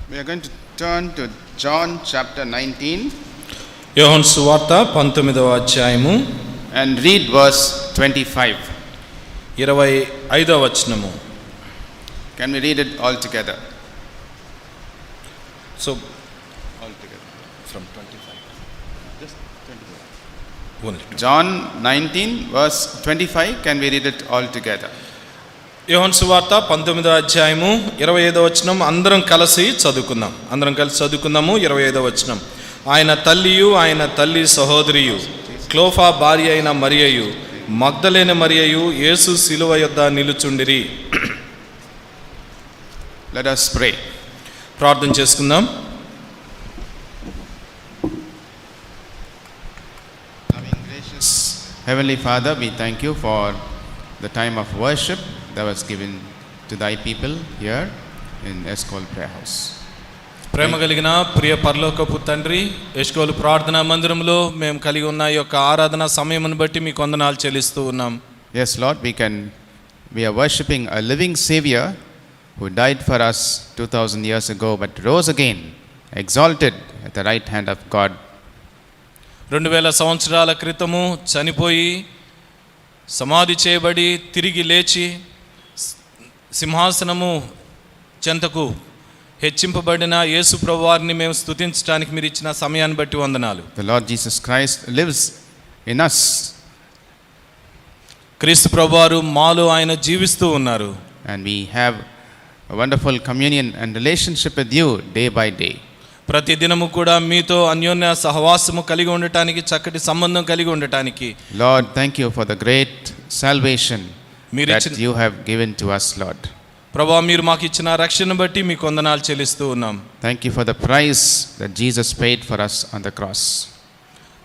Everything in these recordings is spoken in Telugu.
We are going to turn to John chapter 19. యోహాను సువార్త 19వ అధ్యాయము and read verse 25. 25వ వచనము. Can we read it all together? So All together. from 25. Just 25. Only. John 19 verse 25. Can we read it all together? యోహాను సువార్త 19వ అధ్యాయము 25వ వచనం అందరం కలిసి చదువుకుందాం. 25వ వచనం. ఆయన తల్లియు ఆయన తల్లి సహోదరియు క్లోఫా భార్య అయిన మరియయు మగ్దలేన మరియయు యేసు శిలువ యొద్ద నిలుచుండిరి. Let us pray. ప్రార్థన చేసుకుందాం. Loving, gracious Heavenly Father, we thank you for the time of worship that was given to thy people here in Eskol Prayer House. ప్రేమ కలిగిన ప్రియ పరలోకపు తండ్రి, ఎష్కోలు ప్రార్థనా మందిరంలో మేము కలిగి ఉన్న ఈ యొక్క ఆరాధన సమయమును బట్టి మీకు వందనాలు చెల్లిస్తూ ఉన్నాం. Yes, Lord, we are worshipping a living Savior who died for us 2000 years ago but rose again, exalted at the right hand of God. 2000 సంవత్సరాల క్రితము చనిపోయి సమాధి చేయబడి తిరిగి లేచి సింహాసనము చెంతకు హెచ్చింపబడిన యేసు ప్రభువారిని మేము స్తుతించడానికి మీరు ఇచ్చిన సమయాన్ని బట్టి వందనాలు. The Lord Jesus Christ lives in us. క్రీస్తు ప్రభువారు మాలో ఆయన జీవిస్తూ ఉన్నారు. And we have a wonderful communion and relationship with you day by day. ప్రతి దినము కూడా మీతో అన్యోన్య సహవాసము కలిగి ఉండటానికి, చక్కటి సంబంధం కలిగి ఉండటానికి Lord, thank you for the great salvation that you have given to us, Lord. ప్రభువా, మీరు మాకు ఇచ్చిన రక్షణ బట్టి మీకు వందనాలు చెల్లిస్తూ ఉన్నాం. Thank you for the price that Jesus paid for us on the cross.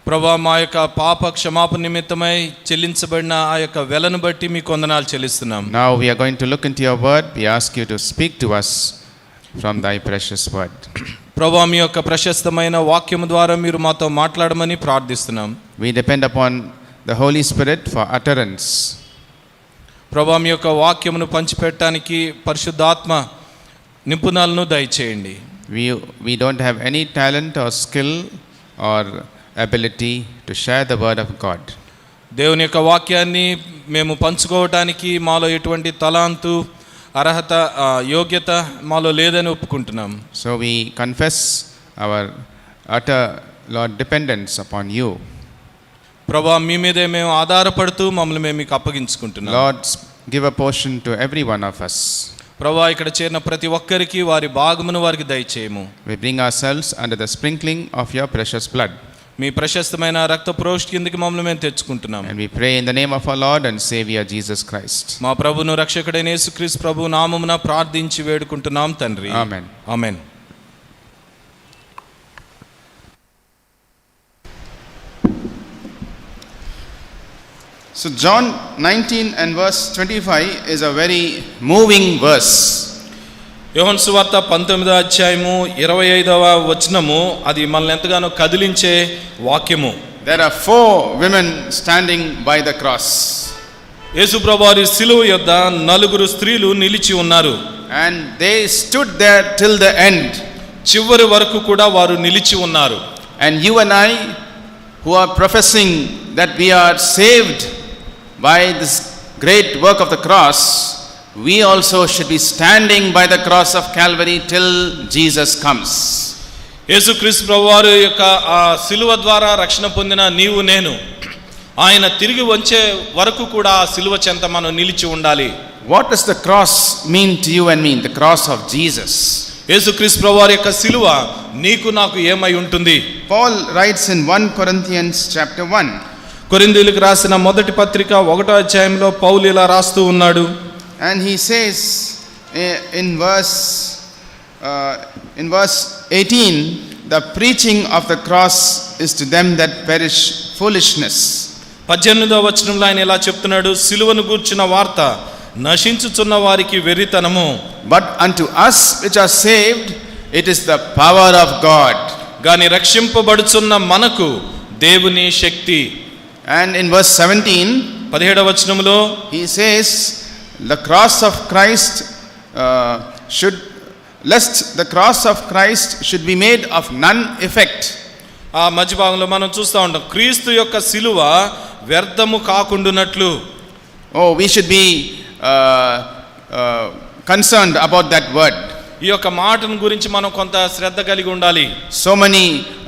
ప్రభువా, మా యొక్క పాప క్షమాపణ నిమిత్తమై చెల్లించబడిన ఆ యొక్క వెలను బట్టి మీకు వందనాలు చెల్లిస్తున్నాం. Now we are going to look into your word. We ask you to speak to us from thy precious word. ప్రభువా, మీ యొక్క ప్రశస్తమైన వాక్యము ద్వారా మీరు మాతో మాట్లాడమని ప్రార్థిస్తున్నాం. We depend upon the Holy Spirit for utterance. ప్రభువా, మీ యొక్క వాక్యమును పంచిపెట్టడానికి పరిశుద్ధాత్మ నిపుణులను దయచేయండి. We don't have any talent or skill or ability to share the word of God. దేవుని యొక్క వాక్యాన్ని మేము పంచుకోవటానికి మాలో ఎటువంటి తలాంతు, అర్హత, యోగ్యత మాలో లేదని ఒప్పుకుంటున్నాం. So we confess our utter, Lord, dependence upon you. ప్రభువా, మీ మీదే మేము ఆధారపడుతూ మమ్మల్ని మేము మీకు అప్పగించుకుంటున్నాం. Lord, give a portion to every one of us. ప్రభువా, ఇక్కడ చేరిన ప్రతి ఒక్కరికి వారి భాగమును వారికి దయచేయము. We bring ourselves under the sprinkling of your precious blood. మీ ప్రశస్తమైన రక్త ప్రోష్టి కిందకి మమ్మల్ని మేము తెచ్చుకుంటున్నాం. And we pray in the name of our Lord and Savior Jesus Christ. మా ప్రభువును రక్షకుడైన యేసుక్రీస్తు ప్రభు నామమున ప్రార్థించి వేడుకుంటున్నాం తండ్రి. Amen. Amen. So John 19 and verse 25 is a very moving verse. యోహాను సువార్త 19వ అధ్యాయము 25వ వచనము అది మనల్ని ఎంతగానో కదిలించే వాక్యము. There are 4 women standing by the cross. యేసు ప్రభువారి శిలువ యొద్ద 4 స్త్రీలు నిలిచి ఉన్నారు. And they stood there till the end. చివరి వరకు కూడా వారు నిలిచి ఉన్నారు. And you and I who are professing that we are saved by this great work of the cross, we also should be standing by the cross of Calvary till Jesus comes. యేసుక్రీస్తు ప్రభువారి యొక్క ఆ శిలువ ద్వారా రక్షణ పొందిన నీవు నేను ఆయన తిరిగి వచ్చే వరకు కూడా ఆ శిలువ చెంత మనం నిలిచి ఉండాలి. What does the cross mean to you and me? The cross of Jesus. యేసుక్రీస్తు ప్రభువారి యొక్క శిలువ నీకు నాకు ఏమై ఉంటుంది? Paul writes in 1 Corinthians chapter 1. కొరింథీయులకు రాసిన మొదటి పత్రిక 1వ అధ్యాయంలో పౌలు ఇలా రాస్తూ ఉన్నాడు. And he says in verse 18, the preaching of the cross is to them that perish foolishness. 18వ వచనంలో ఆయన ఇలా చెప్తున్నాడు, సిలువను గూర్చిన వార్త నశించుచున్న వారికి వెర్రితనము, but unto us which are saved it is the power of God. గాని రక్షింపబడుచున్న మనకు దేవుని శక్తి. And in verse 17, 17వ వచనంలో he says the cross of Christ should lest the cross of Christ should be made of none effect. ఆ మధ్య భాగంలో మనం చూస్తూ ఉంటాం, క్రీస్తు యొక్క సిలువ వ్యర్థము కాకుండునట్లు. Oh, we should be concerned about that word. ఈ యొక్క మాటను గురించి మనం కొంత శ్రద్ధ కలిగి ఉండాలి. So many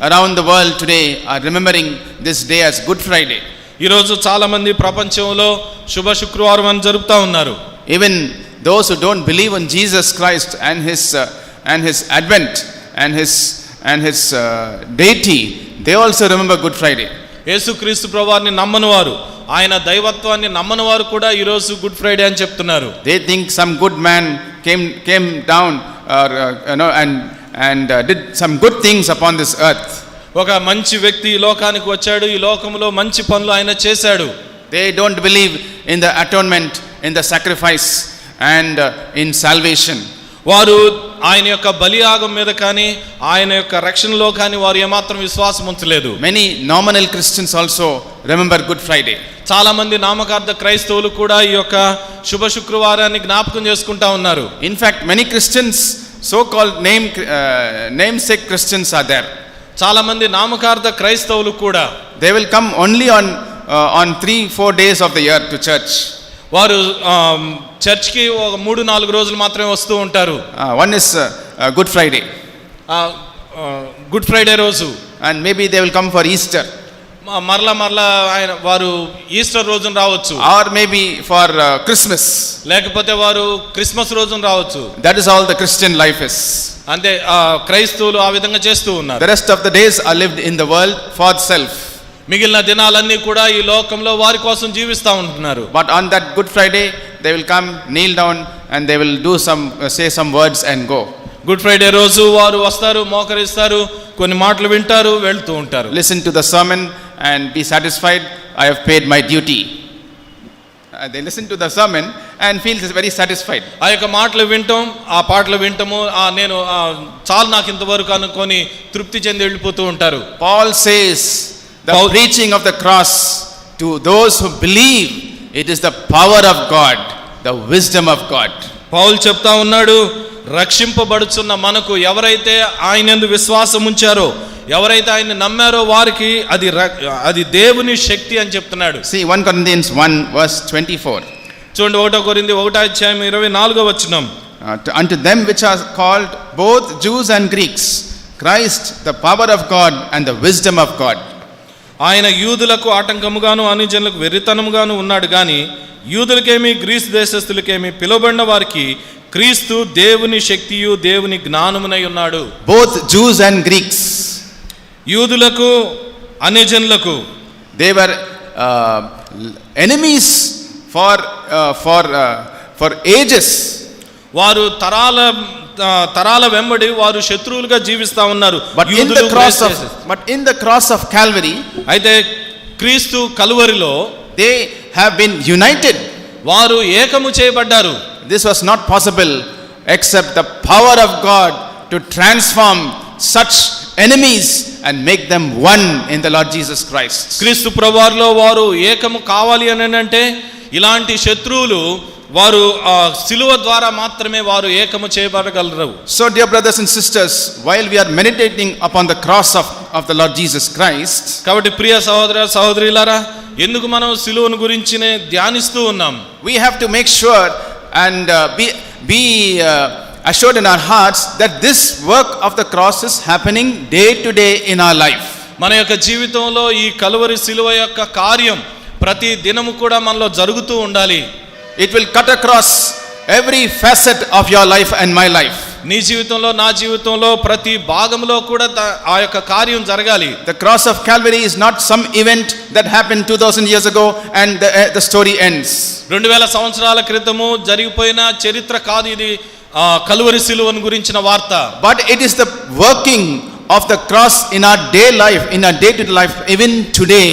around the world today are remembering this day as Good Friday. ఈరోజు చాలా మంది ప్రపంచంలో శుభ శుక్రవారం అని జరుపుతా ఉన్నారు. Even those who don't believe in Jesus Christ and his advent and his deity, they also remember Good Friday. యేసుక్రీస్తు ప్రభువారిని నమ్మని వారు, ఆయన దైవత్వాన్ని నమ్మని వారు కూడా ఈరోజు గుడ్ ఫ్రైడే అని చెప్తున్నారు. They think some good man came down and did some good things upon this earth. ఒక మంచి వ్యక్తి ఈ లోకానికి వచ్చాడు, ఈ లోకంలో మంచి పనులు ఆయన చేశాడు. They don't believe in the atonement, in the sacrifice and in salvation. వారు ఆయన యొక్క బలియాగం మీద కానీ ఆయన యొక్క రక్షణలో కానీ వారు ఏమాత్రం విశ్వాసం ఉంచలేదు. Many nominal Christians also remember Good Friday. చాలా మంది నామకార్థ క్రైస్తవులు కూడా ఈ యొక్క శుభ శుక్రవారాన్ని జ్ఞాపకం చేసుకుంటా ఉన్నారు. In fact, many Christians, so-called namesake Christians are there. చాలా మంది నామకార్థ క్రైస్తవులు కూడా They will come only on 3-4 days of the year to church. వారు చర్చ్కి ఒక 3-4 రోజులు మాత్రమే వస్తూ ఉంటారు. One is Good Friday. Good Friday రోజు, And maybe they will come for Easter. మరలా వారు ఈస్టర్ రోజున రావచ్చు, Or maybe for Christmas. లేకపోతే వారు క్రిస్మస్ రోజున రావచ్చు. That is all the Christian life is. అంతే, క్రైస్తవులు ఆ విధంగా చేస్తూ ఉన్నారు. The rest of the days are lived in the world for self. మిగిలిన దినాలన్నీ కూడా ఈ లోకంలో వారి కోసం జీవిస్తూ ఉంటున్నారు. But on that Good Friday, they will come, kneel down, and they will say some words and go. Good Friday రోజు వారు వస్తారు, మోకరిస్తారు, కొన్ని మాటలు వింటారు, వెళ్తూ ఉంటారు. Listen to the sermon and be satisfied. I have paid my duty. They listen to the sermon and feel very satisfied. ఆ యొక్క మాటలు వింటాం, ఆ పాటలు వింటాము, నేను చాలు నాకు ఇంతవరకు అనుకొని తృప్తి చెంది వెళ్ళిపోతూ ఉంటారు. Paul says the preaching of the cross to those who believe, it is the power of God, the wisdom of God. పౌలు చెప్తా ఉన్నాడు, రక్షింపబడుచున్న మనకు ఎవరైతే ఆయనందు విశ్వాసం ఉంచారో, ఎవరైతే ఆయన నమ్మారో వారికి అది దేవుని శక్తి అని చెప్తున్నాడు. See 1 Corinthians 1 verse 24. చూడండి, 1 కొరింథీ 1:24. Unto them which are called both Jews and Greeks, Christ the power of God and the wisdom of God. ఆయన యూదులకు ఆటంకముగాను అన్యజనులకు వెర్రితనముగాను ఉన్నాడు గాని యూదులకేమి గ్రీసు దేశస్థులకేమి పిలువబడిన వారికి క్రీస్తు దేవుని శక్తియు దేవుని జ్ఞానమునై ఉన్నాడు. Both Jews and Greeks, యూదులకు అన్యజనులకు, they were enemies for ages. వారు తరాల వెంబడి వారు శత్రువులుగా జీవిస్తా ఉన్నారు. But in the cross of Calvary, అయితే క్రీస్తు కలువరిలో they have been united. వారు ఏకము చేయబడ్డారు. This was not possible except the power of God to transform such enemies and make them one in the Lord Jesus Christ. క్రీస్తు ప్రభువారిలో వారు ఏకము కావాలి అని అంటే ఇలాంటి శత్రువులు వారు సిలువ ద్వారా మాత్రమే వారు ఏకము చేయబడగలరు. So dear brothers and sisters, while we are meditating upon the cross of the Lord Jesus Christ, కాబట్టి ప్రియ సహోదర సహోదరులారా, ఎందుకు మనం సిలువను గురించినే ధ్యానిస్తూ ఉన్నాం? We have to make sure and be assured in our hearts that this work of the cross is happening day to day in our life. మన యొక్క జీవితంలో ఈ కలువరి సిలువ యొక్క కార్యం ప్రతి దినము కూడా మనలో జరుగుతూ ఉండాలి. It will cut across every facet of your life and my life. నీ జీవితంలో నా జీవితంలో ప్రతి భాగంలో కూడా ఆ యొక్క కార్యం జరగాలి. The cross of Calvary is not some event that happened 2000 years ago and the story ends. 2000 సంవత్సరాల క్రితము జరిగిపోయిన చరిత్ర కాదు ఇది, కలువరి సిలువను గురించిన వార్త. But it is the working of the cross in our day life, in our day-to-day life, even today.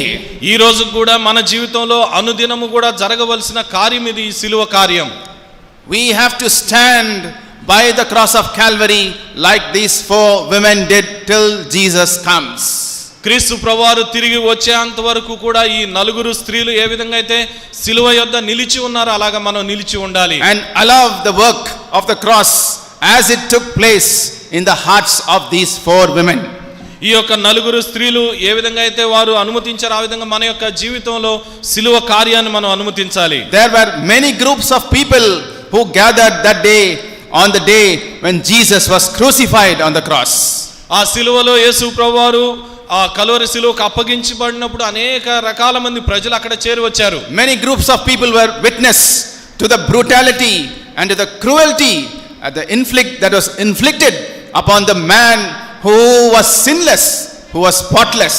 ఈ రోజు కూడా మన జీవితంలో అనుదినము కూడా జరగవలసిన కార్యం ఇది, ఈ సిలువ కార్యం. We have to stand by the cross of Calvary like these 4 women did till Jesus comes. క్రీస్తు ప్రభువారు తిరిగి వచ్చేంత వరకు కూడా ఈ 4 స్త్రీలు ఏ విధంగా అయితే సిలువ యొద్ద నిలిచి ఉన్నారో అలాగా మనం నిలిచి ఉండాలి. And allow the work of the cross as it took place in the hearts of these 4 women. ఈ యొక్క నలుగురు స్త్రీలు ఏ విధంగా అయితే వారు అనుమతించారు ఆ విధంగా మన యొక్క జీవితంలో సిలువ కార్యాన్ని మనం అనుమతించాలి. There were many groups of people who gathered that day on the day when Jesus was crucified on the cross. ఆ సిలువలో యేసు ప్రభువారు ఆ కలువరి సిలువకు అప్పగించబడినప్పుడు అనేక రకాల మంది ప్రజలు అక్కడ చేరి వచ్చారు. Many groups of people were witness to the brutality and to the cruelty that was inflicted upon the man who was sinless, who was spotless.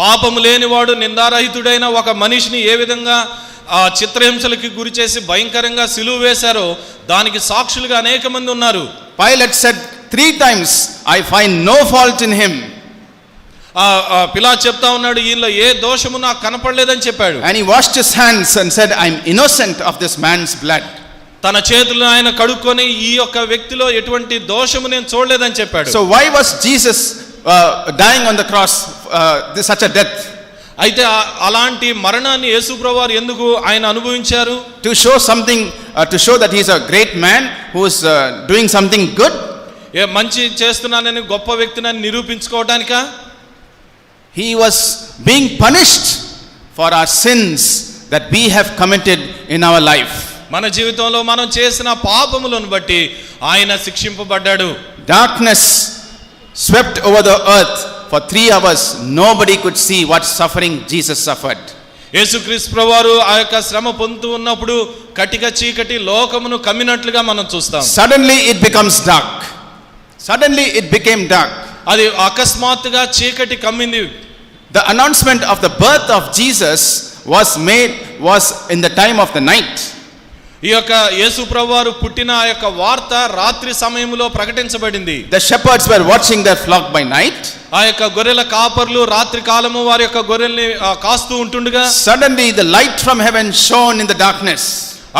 పాపము లేనివాడు నిందారహితుడైన ఒక మనిషిని ఏ విధంగా ఆ చిత్రహింసలకి గురి చేసి భయంకరంగా సిలువ వేశారో దానికి సాక్షులుగా అనేక మంది ఉన్నారు. Pilate said 3 times, I find no fault in him. పిలాతు చెప్తా ఉన్నాడు ఈయనలో ఏ దోషము నాకు కనపడలేదని చెప్పాడు. And he washed his hands and said, I am innocent of this man's blood. తన చేతులను ఆయన కడుక్కొని ఈ యొక్క వ్యక్తిలో ఎటువంటి దోషము నేను చూడలేదని చెప్పాడు. So why was Jesus dying on the cross such a death? అయితే అలాంటి మరణాన్ని యేసు ప్రభువారు ఎందుకు ఆయన అనుభవించారు? To show something, to show that he is a great man who is doing something good. ఏ మంచి చేస్తున్నానని గొప్ప వ్యక్తిని నిరూపించుకోవడానికా? He was being punished for our sins that we have committed in our life. మన జీవితంలో మనం చేసిన పాపములను బట్టి ఆయన శిక్షింపబడ్డాడు. Darkness swept over the earth for 3 hours. Nobody could see what suffering Jesus suffered. యేసుక్రీస్తు ప్రభువారు ఆ యొక్క శ్రమ పొందుతూ ఉన్నప్పుడు కటిక చీకటి లోకమును కమ్మినట్లుగా మనం చూస్తాం. Suddenly it becomes dark. Suddenly it became dark. అది అకస్మాత్తుగా చీకటి కమ్మింది. The announcement of the birth of Jesus was in the time of the night. ఈ యొక్క యేసు ప్రభువారు పుట్టిన ఆ యొక్క వార్త రాత్రి సమయంలో ప్రకటించబడింది. The shepherds were watching their flock by night. ఆ యొక్క గొర్రెల కాపర్లు రాత్రి కాలము వారి యొక్క గొర్రెల్ని కాస్తూ ఉంటుండగా Suddenly the light from heaven shone in the darkness.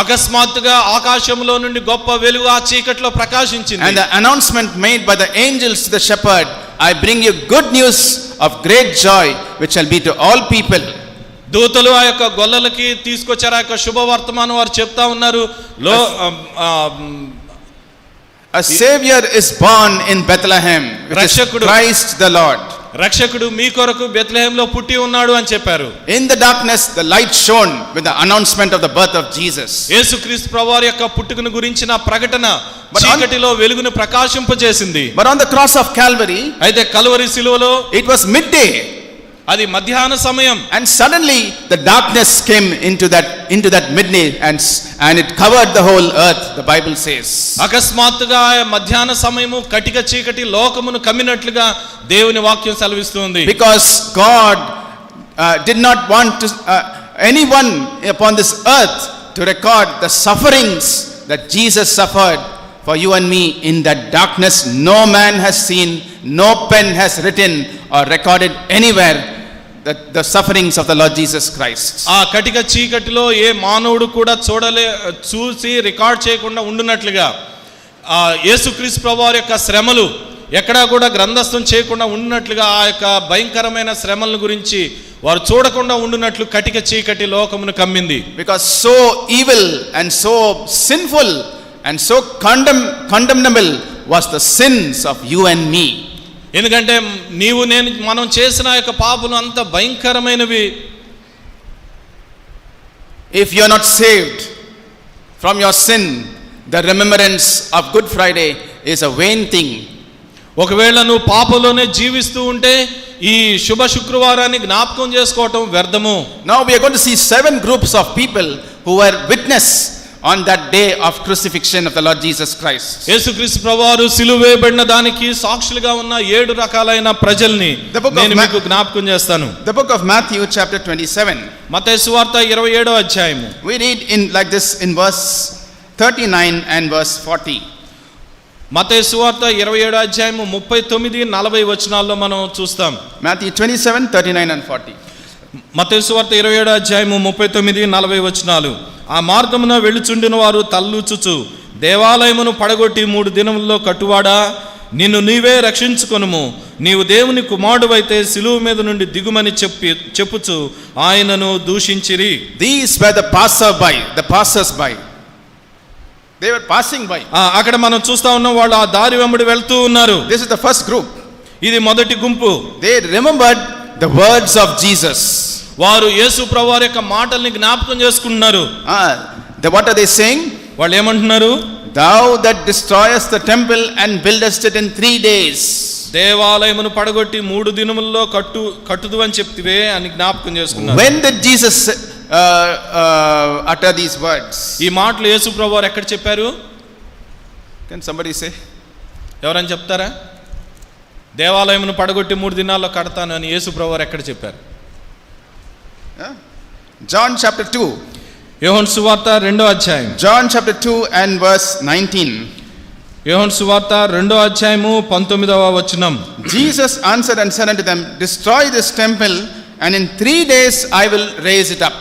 అకస్మాత్తుగా ఆకాశంలో నుండి గొప్ప వెలుగు ఆ చీకటిలో ప్రకాశించింది. And the announcement made by the angels to the shepherd, I bring you good news of great joy which shall be to all people. దూతలు ఆ యొక్క గొల్లలకి తీసుకొచ్చారు. ఆ యొక్క శుభవర్తమానం వారు చెప్తా ఉన్నారు. A savior is born in Bethlehem, which is Christ the Lord. రక్షకుడు మీ కొరకు బెత్లెహేంలో పుట్టి ఉన్నాడు అని చెప్పారు. In the darkness the light shone with the announcement of the birth of Jesus. యేసుక్రీస్తు ప్రభువారి యొక్క పుట్టుకను గురించిన ప్రకటన చీకటిలో వెలుగును ప్రకాశింపజేసింది. But on the cross of Calvary, అయితే కల్వరి సిలువలో it was midday. అది మధ్యాహ్న సమయం. And suddenly the darkness came into that midday and it covered the whole earth, the Bible says. అకస్మాత్తుగా మధ్యాహ్న సమయము కటిక చీకటి లోకమును కమ్మినట్లుగా దేవుని వాక్యం సెలవిస్తుంది. Because God did not want anyone upon this earth to record the sufferings that Jesus suffered for you and me. In that darkness no man has seen, no pen has written or recorded anywhere the sufferings of the Lord Jesus Christ. ఆ కటిక చీకటిలో ఏ మానవుడు కూడా చూసి రికార్డ్ చేయకుండా ఉండునట్లుగా ఆ యేసుక్రీస్తు ప్రభువారి యొక్క శ్రమలు ఎక్కడా కూడా గ్రంథస్థం చేయకుండా ఉండునట్లుగా ఆ యొక్క భయంకరమైన శ్రమల గురించి వారు చూడకుండా ఉండునట్లు కటిక చీకటి లోకమును కమ్మింది. Because so evil and so sinful and so condemnable was the sins of you and me. ఎందుకంటే నీవు నేను మనం చేసిన యొక్క పాపలు అంత భయంకరమైనవి. If you are not saved from your sin, the remembrance of Good Friday is a vain thing. ఒకవేళ నువ్వు పాపంలోనే జీవిస్తూ ఉంటే ఈ శుభ శుక్రవారాన్ని జ్ఞాపకం చేసుకోవటం వ్యర్థము. Now we are going to see 7 groups of people who were witness on that day of crucifixion of the Lord Jesus Christ. యేసుక్రీస్తు ప్రభువారు సిలువ వేయబడిన దానికి సాక్షులుగా ఉన్న 7 రకాలైన ప్రజల్ని నేను మీకు జ్ఞాపకం చేస్తాను. The book of Matthew chapter 27. మత్తయి సువార్త 27వ అధ్యాయము. We read in like this in verse 39 and verse 40. మత్తయి సువార్త 27వ అధ్యాయము 39 40 వచనాల్లో మనం చూస్తాం. Matthew 27 39 and 40. మత్తయి సువార్త 27వ అధ్యాయము 39 40 వచనాలు. ఆ మార్గమున వెళ్ళుచుండిన వారు తల్లూచుచు దేవాలయమును పడగొట్టి 3 దినముల్లో కట్టువాడా నిన్ను నీవే రక్షించుకొనుము, నీవు దేవుని కుమారుడవైతే సిలువ మీద నుండి దిగుమని చెప్పుచు ఆయనను దూషించిరి. These were the passers by. They were passing by. అక్కడ మనం చూస్తా ఉన్నాం, వాళ్ళు ఆ దారి వెంబడి వెళ్తూ ఉన్నారు. This is the first group. ఇది మొదటి గుంపు. They remembered the words of Jesus. వారు యేసు ప్రభువారి యొక్క మాటల్ని జ్ఞాపకం చేసుకుంటున్నారు. What are they saying? వాళ్ళు ఏమంటున్నారు? Thou that destroyest the temple and buildest it in 3 days. దేవాలయమును పడగొట్టి 3 దినములలో కట్టుదు అని చెప్తివే అని జ్ఞాపకం చేసుకున్నారు. When did Jesus utter these words? ఈ మాటలు యేసు ప్రభువారు ఎక్కడ చెప్పారు? Can somebody say? ఎవరైనా చెప్తారా? దేవాలయమును పడగొట్టి 3 దినాల్లో కడతాను అని యేసు ప్రభువారు ఎక్కడ చెప్పారు? John chapter 2. యోహాను సువార్త 2వ అధ్యాయం. John chapter 2 and verse 19. యోహాను సువార్త 2వ అధ్యాయము 19వ వచనం. Jesus answered and said unto them, Destroy this temple, and in 3 days I will raise it up.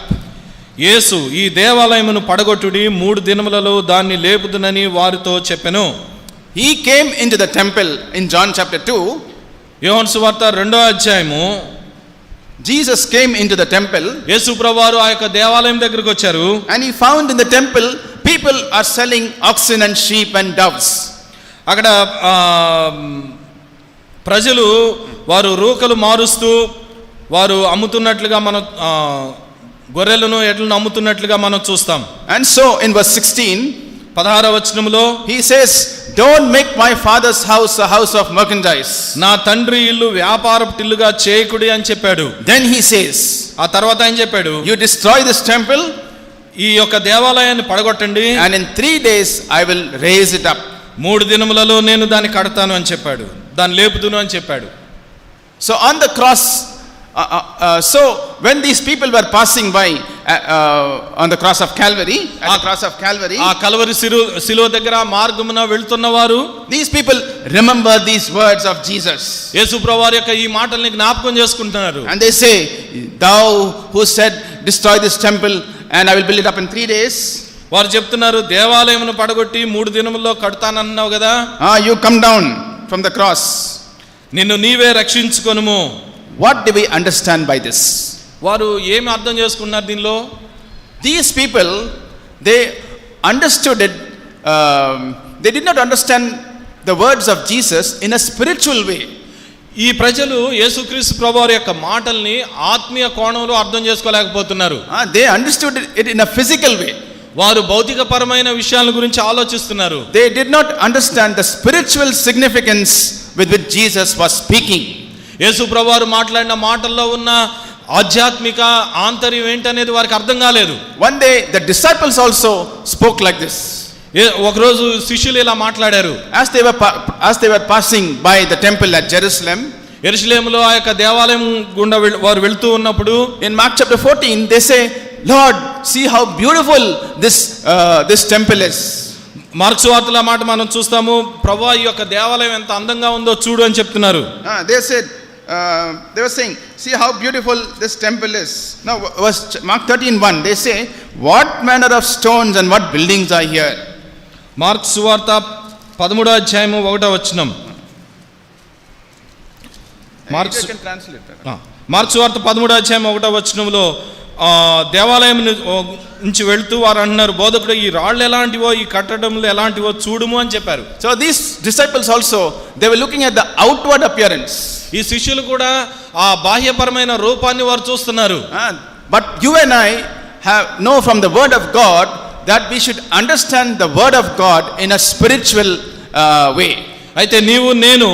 యేసు ఈ దేవాలయమును పడగొట్టుడి, 3 దినములలో దాన్ని లేపుదునని వారితో చెప్పెను. He came into the temple in John chapter 2. యోహాను సువార్త 2వ అధ్యాయము. Jesus came into the temple. యేసు ప్రభువారు ఆ యొక్క దేవాలయం దగ్గరికి వచ్చారు. And he found in the temple people are selling oxen and sheep and doves. అక్కడ ప్రజలు వారు రూకలు మారుస్తూ వారు అమ్ముతున్నట్లుగా మనం గొర్రెలను ఎడ్లను అమ్ముతున్నట్లుగా మనం చూస్తాం. And so in verse 16, 16వ వచనములో he says, Don't make my father's house a house of merchandise. నా తండ్రి ఇల్లు వ్యాపారపు ఇల్లుగా చేయకుడి అని చెప్పాడు. Then he says, ఆ తర్వాత ఆయన చెప్పాడు, You destroy this temple, ఈ యొక్క దేవాలయాన్ని పడగొట్టండి, and in 3 days I will raise it up. 3 దినములలో నేను దాన్ని కడతాను అని చెప్పాడు, దాన్ని లేపుదును అని చెప్పాడు. So on the cross, so when these people were passing by on the cross of Calvary, at the cross of Calvary, ఆ కల్వరి శిలువ దగ్గర మార్గమున వెళ్తున్నవారు, these people remember these words of Jesus. యేసు ప్రభువారి యొక్క ఈ మాటల్ని జ్ఞాపకం చేసుకుంటున్నారు. And they say, Thou who said, Destroy this temple and I will build it up in 3 days. వారు చెప్తున్నారు, దేవాలయమును పడగొట్టి 3 దినముల్లో కడతానన్నావు కదా, You come down from the cross. నిన్ను నీవే రక్షించుకొనుము. What do we understand by this? వారు ఏమి అర్థం చేసుకున్నారు దీనిలో? These people, they understood it, they did not understand the words of Jesus in a spiritual way. ఈ ప్రజలు యేసుక్రీస్తు ప్రభువారి యొక్క మాటల్ని ఆత్మీయ కోణంలో అర్థం చేసుకోలేకపోతున్నారు. They understood it in a physical way. వారు భౌతికపరమైన విషయాల గురించి ఆలోచిస్తున్నారు. They did not understand the spiritual significance with which Jesus was speaking. యేసు ప్రభువారు మాట్లాడిన మాటల్లో ఉన్న ఆధ్యాత్మిక ఆంతర్యం ఏంటనేది వారికి అర్థం కాలేదు. One day the disciples also spoke like this. ఒకరోజు శిష్యులు ఇలా మాట్లాడారు. As they were passing by the temple at Jerusalem, యెరూషలేములో ఆ యొక్క దేవాలయం గుండా వారు వెళ్తూ ఉన్నప్పుడు, in Mark chapter 14 they say, Lord, see how beautiful this temple is. Mark సువార్తలో మాట మనం చూస్తాము, ప్రభువా ఈ యొక్క దేవాలయం ఎంత అందంగా ఉందో చూడు అని చెప్తున్నారు. They said, they were saying, see how beautiful this temple is. Now verse Mark 13:1, they say, what manner of stones and what buildings are here? Mark సువార్త 13వ అధ్యాయము 1వ వచనం. మార్కు సువార్త 13వ అధ్యాయం 1వ వచనంలో దేవాలయం నుంచి వెళ్తూ వారు అంటున్నారు, బోధకుడు ఈ రాళ్ళు ఎలాంటివో ఈ కట్టడంలో ఎలాంటివో చూడుము అని చెప్పారు. So these disciples also, they were looking at the outward appearance. ఈ శిష్యులు కూడా ఆ బాహ్యపరమైన రూపాన్ని వారు చూస్తున్నారు. But you and I know from the word of God that we should understand the word of God in a spiritual way. అయితే నీవు నేను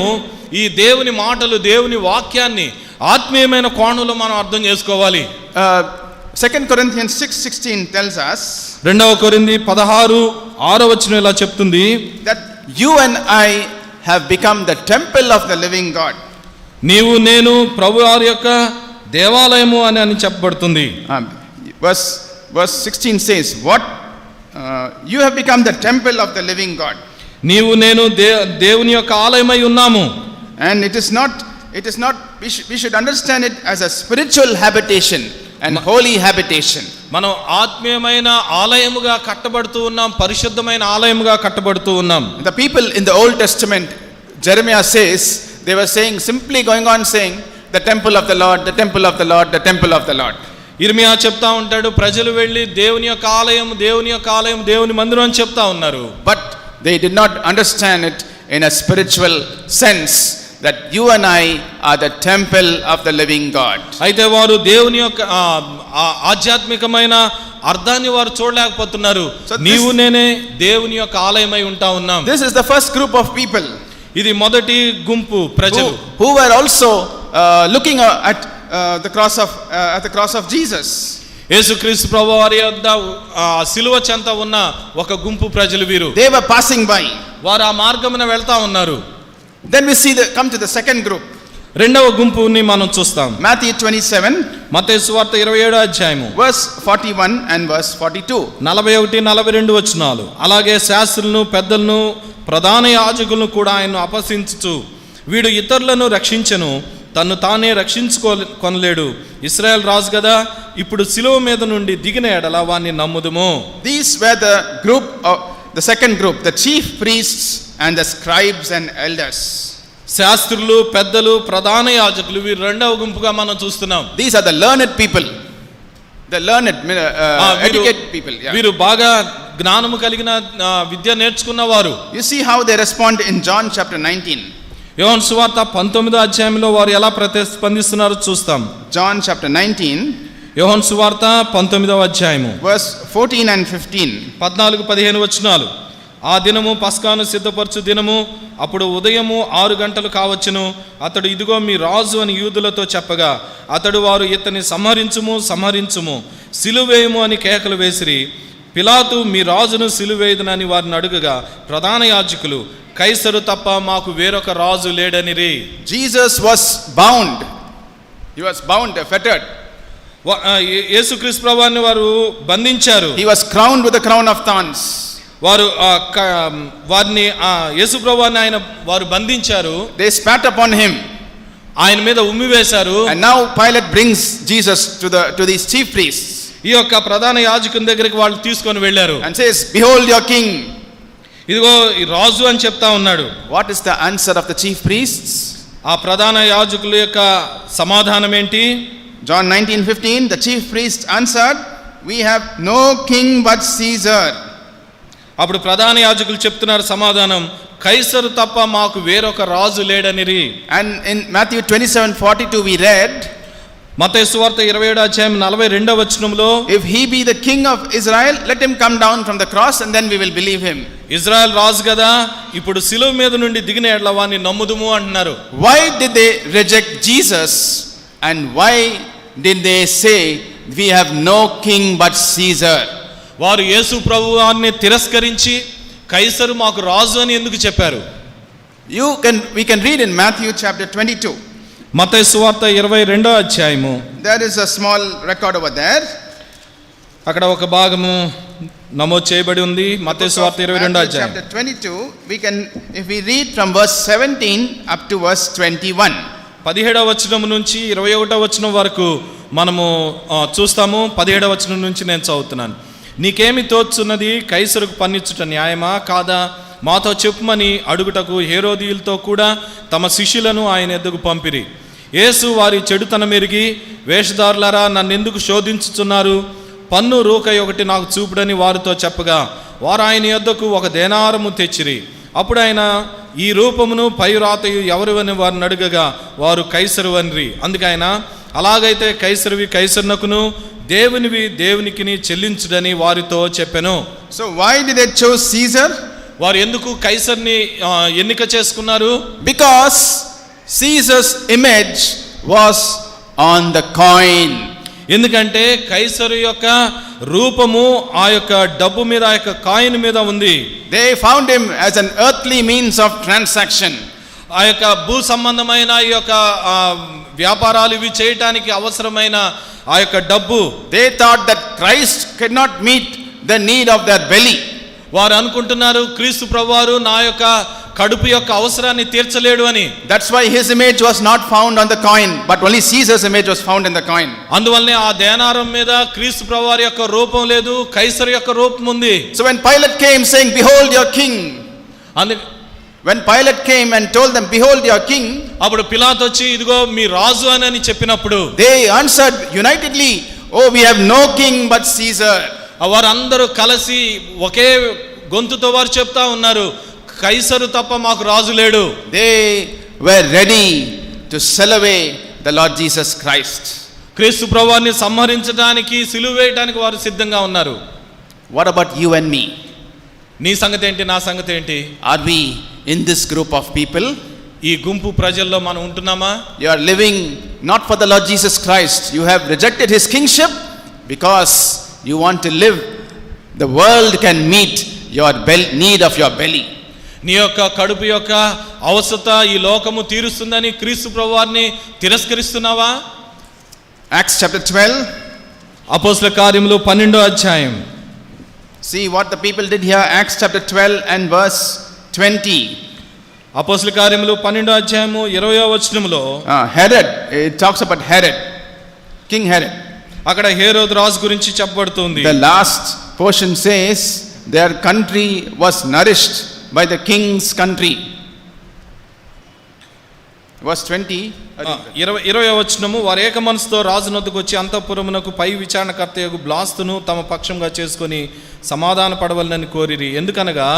ఈ దేవుని మాటలు, దేవుని వాక్యాన్ని ఆత్మీయమైన కోణంలో మనం అర్థం చేసుకోవాలి. 2 Corinthians 6:16 tells us, 2వ కొరింథీ 16:6 వచనం ఇలా చెప్తుంది, that you and I have become the temple of the living God. నీవు నేను ప్రభువారి యొక్క దేవాలయము అని చెప్పబడుతుంది. Verse 16 says, what you have become the temple of the living God. నీవు నేను దేవుని యొక్క ఆలయమై ఉన్నాము. And it is not we should understand it as a spiritual habitation and holy habitation. మనం ఆత్మీయమైన ఆలయముగా కట్టబడుతూ ఉన్నాం, పరిశుద్ధమైన ఆలయముగా కట్టబడుతూ ఉన్నాం. The people in the Old Testament, Jeremiah says, they were saying, simply going on saying, the temple of the Lord, the temple of the Lord, the temple of the Lord. ఇర్మియా చెప్తా ఉంటాడు, ప్రజలు వెళ్ళి దేవుని యొక్క ఆలయం, దేవుని యొక్క ఆలయం, దేవుని మందిరం అని చెప్తా ఉన్నారు. But they did not understand it in a spiritual sense that you and I are the temple of the living God. అయితే వారు దేవుని యొక్క ఆధ్యాత్మికమైన అర్థాన్ని వారు చూడలేకపోతున్నారు. నీవు నేనే దేవుని యొక్క ఆలయమై ఉంటా ఉన్నాం. This is the first group of people. ఇది మొదటి గుంపు ప్రజలు who were also looking at the cross of Jesus. యేసుక్రీస్తు ప్రభువు వారి యొద్ద సిలువ చెంత ఉన్న ఒక గుంపు ప్రజలు వీరు. They were passing by. వారు ఆ మార్గమున వెళ్తా ఉన్నారు. Then we come to the second group. రెండవ గుంపుని మనం చూస్తాం. Matthew 27, మత్తయి సువార్త 27వ అధ్యాయము verse 41 and verse 42. 41, 42 వచనాలు. అలాగే శాస్త్రులను, పెద్దలను, ప్రధాన యాజకులను కూడా ఆయన్ను అపహసించుచు, వీడు ఇతరులను రక్షించెను, తన్ను తానే రక్షించుకొనలేడు, ఇశ్రాయేల్ రాజు కదా, ఇప్పుడు సిలువ మీద నుండి దిగిన ఎడల వాణ్ణి నమ్ముదుము. These were the group of the second group, the chief priests and the scribes and elders. శాస్త్రులు, పెద్దలు, ప్రధాన యాజకులు, వీరు రెండవ గుంపుగా మనం చూస్తున్నాం. These are the learned people, the learned educated people. వీరు బాగా జ్ఞానము కలిగిన విద్య నేర్చుకున్న వారు. You see how they respond in John chapter 19. యోహాను సువార్త 19వ అధ్యాయంలో వారు ఎలా ప్రతిస్పందిస్తున్నారో చూస్తాం. John chapter 19, యోహాను సువార్త 19వ అధ్యాయము verse 14 and 15. 14-15 వచనాలు. ఆ దినము పస్కాను సిద్ధపరచు దినము, అప్పుడు ఉదయము 6 గంటలు కావచ్చును. అతడు, ఇదిగో మీ రాజు అని యూదులతో చెప్పగా, అతడు, వారు ఇతని సంహరించుము, సిలువేయము అని కేకలు వేసిరి. పిలాతు, మీ రాజును సిలువేయుదునని వారిని అడుగగా, ప్రధాన యాజకులు, కైసరు తప్ప మాకు వేరొక రాజు లేడనిరి. Jesus was bound. He was bound, fettered. యేసుక్రీస్తు ప్రభువుని వారు బంధించారు. He was crowned with a crown of thorns. వారు వారిని యేసు ప్రభువుని వారు బంధించారు. They spat upon him. ఆయన మీద ఉమ్మి వేశారు. And now Pilate brings Jesus to these chief priests. ఈ యొక్క ప్రధాన యాజకుని దగ్గరికి వాళ్ళు తీసుకొని వెళ్ళారు. And says, behold your king. ఇదిగో ఈ రాజు అని చెప్తా ఉన్నాడు. What is the answer of the chief priests? ఆ ప్రధాన యాజకుల యొక్క సమాధానం ఏంటి? John 19:15, the chief priest answered, we have no king but Caesar. అప్పుడు ప్రధాన యాజకులు చెప్తున్నారు సమాధానం, కైసరు తప్ప మాకు వేరొక రాజు లేడనిరి. And in Matthew 27:42 we read, మత్తయి సువార్త 27వ అధ్యాయం 42వ వచనంలో, if he be the king of Israel, let him come down from the cross and then we will believe him. Israel రాజు కదా, ఇప్పుడు సిలువ మీద నుండి దిగిన ఎడల వాణ్ణి నమ్ముదుము అంటున్నారు. Why did they reject Jesus and why did they say we have no king but Caesar? వారు యేసు ప్రభువాన్ని తిరస్కరించి కైసరు మాకు రాజు అని ఎందుకు చెప్పారు? We can read in Matthew chapter 22. మత్తయి సువార్త 22వ అధ్యాయము. There is a small record over there. అక్కడ ఒక భాగము నమోదు చేయబడి ఉంది. మత్తయి సువార్త 22వ అధ్యాయం. Chapter 22, if we read from verse 17 up to verse 21. 17వ వచనం నుంచి 21వ వచనం వరకు మనము చూస్తాము. 17వ వచనం నుంచి నేను చదువుతున్నాను. నీకేమి తోచున్నది? కైసరుకు పన్నిచ్చుట న్యాయమా కాదా? మాతో చెప్పుమని అడుగుటకు హేరోదీయులతో కూడా తమ శిష్యులను ఆయన ఎద్దకు పంపిరి. యేసు వారి చెడుతనం ఎరిగి, వేషధారులారా, నన్నెందుకు శోధించుచున్నారు? పన్ను రూకై ఒకటి నాకు చూపుడని వారితో చెప్పగా, వారు ఆయన యొద్దకు ఒక దేనారము తెచ్చిరి. అప్పుడు ఆయన, ఈ రూపమును పై రాతయు ఎవరివని వారిని అడుగగా, వారు కైసరు అనిరి. అందుకైనా, అలాగైతే కైసరువి కైసరునకును, దేవునివి దేవునికిని చెల్లించుడని వారితో చెప్పెను. So why did they choose Caesar? వారు ఎందుకు కైసర్ని ఎన్నిక చేసుకున్నారు? Because Caesar's image was on the coin. ఎందుకంటే కైసరు యొక్క రూపము ఆ యొక్క డబ్బు మీద, ఆ యొక్క కాయిన్ మీద ఉంది. They found him as an earthly means of transaction. ఆ యొక్క భూ సంబంధమైన ఈ యొక్క వ్యాపారాలు ఇవి చేయటానికి అవసరమైన ఆ యొక్క డబ్బు. They thought that Christ could not meet the need of their belly. వారు అనుకుంటున్నారు క్రీస్తు ప్రభువారు నా యొక్క కడుపు యొక్క అవసరాన్ని తీర్చలేడు అని. That's why his image was not found on the coin, but only Caesar's image was found in the coin. అందువల్లనే ఆ దేనారం మీద క్రీస్తు ప్రభువారి యొక్క రూపం లేదు, కైసరు యొక్క రూపం ఉంది. So when Pilate came saying, behold your king, when Pilate came and told them, behold your king, అప్పుడు పిలాతు వచ్చి ఇదిగో మీ రాజు అని చెప్పినప్పుడు, they answered unitedly, Oh, we have no king but Caesar. వారందరూ కలిసి ఒకే గొంతుతో వారు చెప్తా ఉన్నారు, కైసరు తప్ప మాకు రాజు లేడు. They were ready to sell away the Lord Jesus Christ. క్రీస్తు ప్రభువుని సంహరించడానికి, సిలువ వేయడానికి వారు సిద్ధంగా ఉన్నారు. What about you and me? నీ సంగతి ఏంటి, నా సంగతి ఏంటి? Are we in this group of people? ఈ గుంపు ప్రజల్లో మనం ఉంటున్నామా? You are living not for the Lord Jesus Christ. You have rejected his kingship because you want to live. The world can meet your need of your belly. నీ యొక్క కడుపు యొక్క అవసరత ఈ లోకము తీరుస్తుందని క్రీస్తు ప్రభువారిని తిరస్కరిస్తున్నావా? Acts chapter 12. అపోస్తల కార్యములు 12వ అధ్యాయం. See what the people did here. Acts chapter 12 and verse 20. అపోస్తల కార్యములు 12వ అధ్యాయము 20వ వచనములో Herod, it talks about Herod, King Herod. అక్కడ హేరోదు రాజు గురించి చెప్పబడుతుంది. The last portion says their country was nourished by the king's country. Verse 20. 20వ వచనము, వారు ఏక మనసుతో రాజు నొద్దకు వచ్చి అంతఃపురమునకు పై విచారణకర్తయగు బ్లాస్తును తమ పక్షంగా చేసుకొని సమాధాన పడవలనని కోరిరి. ఎందుకనగా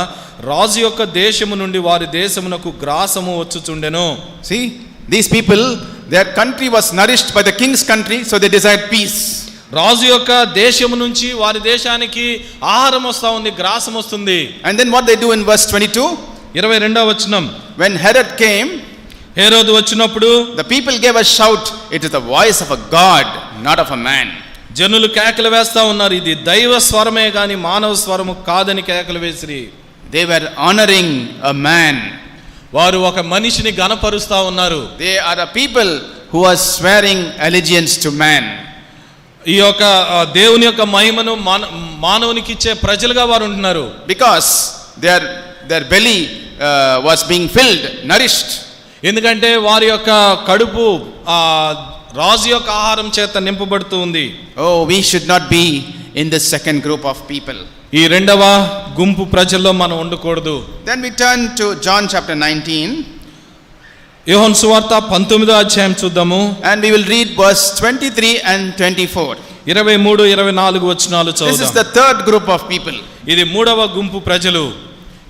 రాజు యొక్క దేశము నుండి వారి దేశమునకు గ్రాసము వచ్చుచుండెను. See, these people, their country was nourished by the king's country, so they desired peace. రాజు యొక్క దేశము నుంచి వారి దేశానికి ఆహారం వస్తా ఉంది, గ్రాసం వస్తుంది. And then what they do in verse 22? 22వ వచనం, When Herod came, హేరోదు వచ్చినప్పుడు the people gave a shout, it is the voice of a God, not of a man. జనులు కేకలు వేస్తా ఉన్నారు, ఇది దైవ స్వరమే గాని మానవ స్వరము కాదని కేకలు వేసిరి. They were honoring a man. వారు ఒక మనిషిని గణపరుస్తా ఉన్నారు. They are a people who are swearing allegiance to man. ఈ యొక్క దేవుని యొక్క మహిమను మానవునికి ఇచ్చే ప్రజలుగా వారు ఉంటున్నారు. Because their belly was being filled, nourished. ఎందుకంటే వారి యొక్క కడుపు రాజు యొక్క ఆహారం చేత నింపబడుతూ ఉంది. Oh, we should not be in this second group of people. ఈ రెండవ గుంపు ప్రజల్లో మనం ఉండకూడదు. Then we turn to John chapter 19. యోహాను సువార్త 19వ అధ్యాయం చూద్దాము. And we will read verse 23 and 24. 23, 24 వచనాలు This is చదువుదాం. the third group of people. ఇది మూడవ గుంపు ప్రజలు.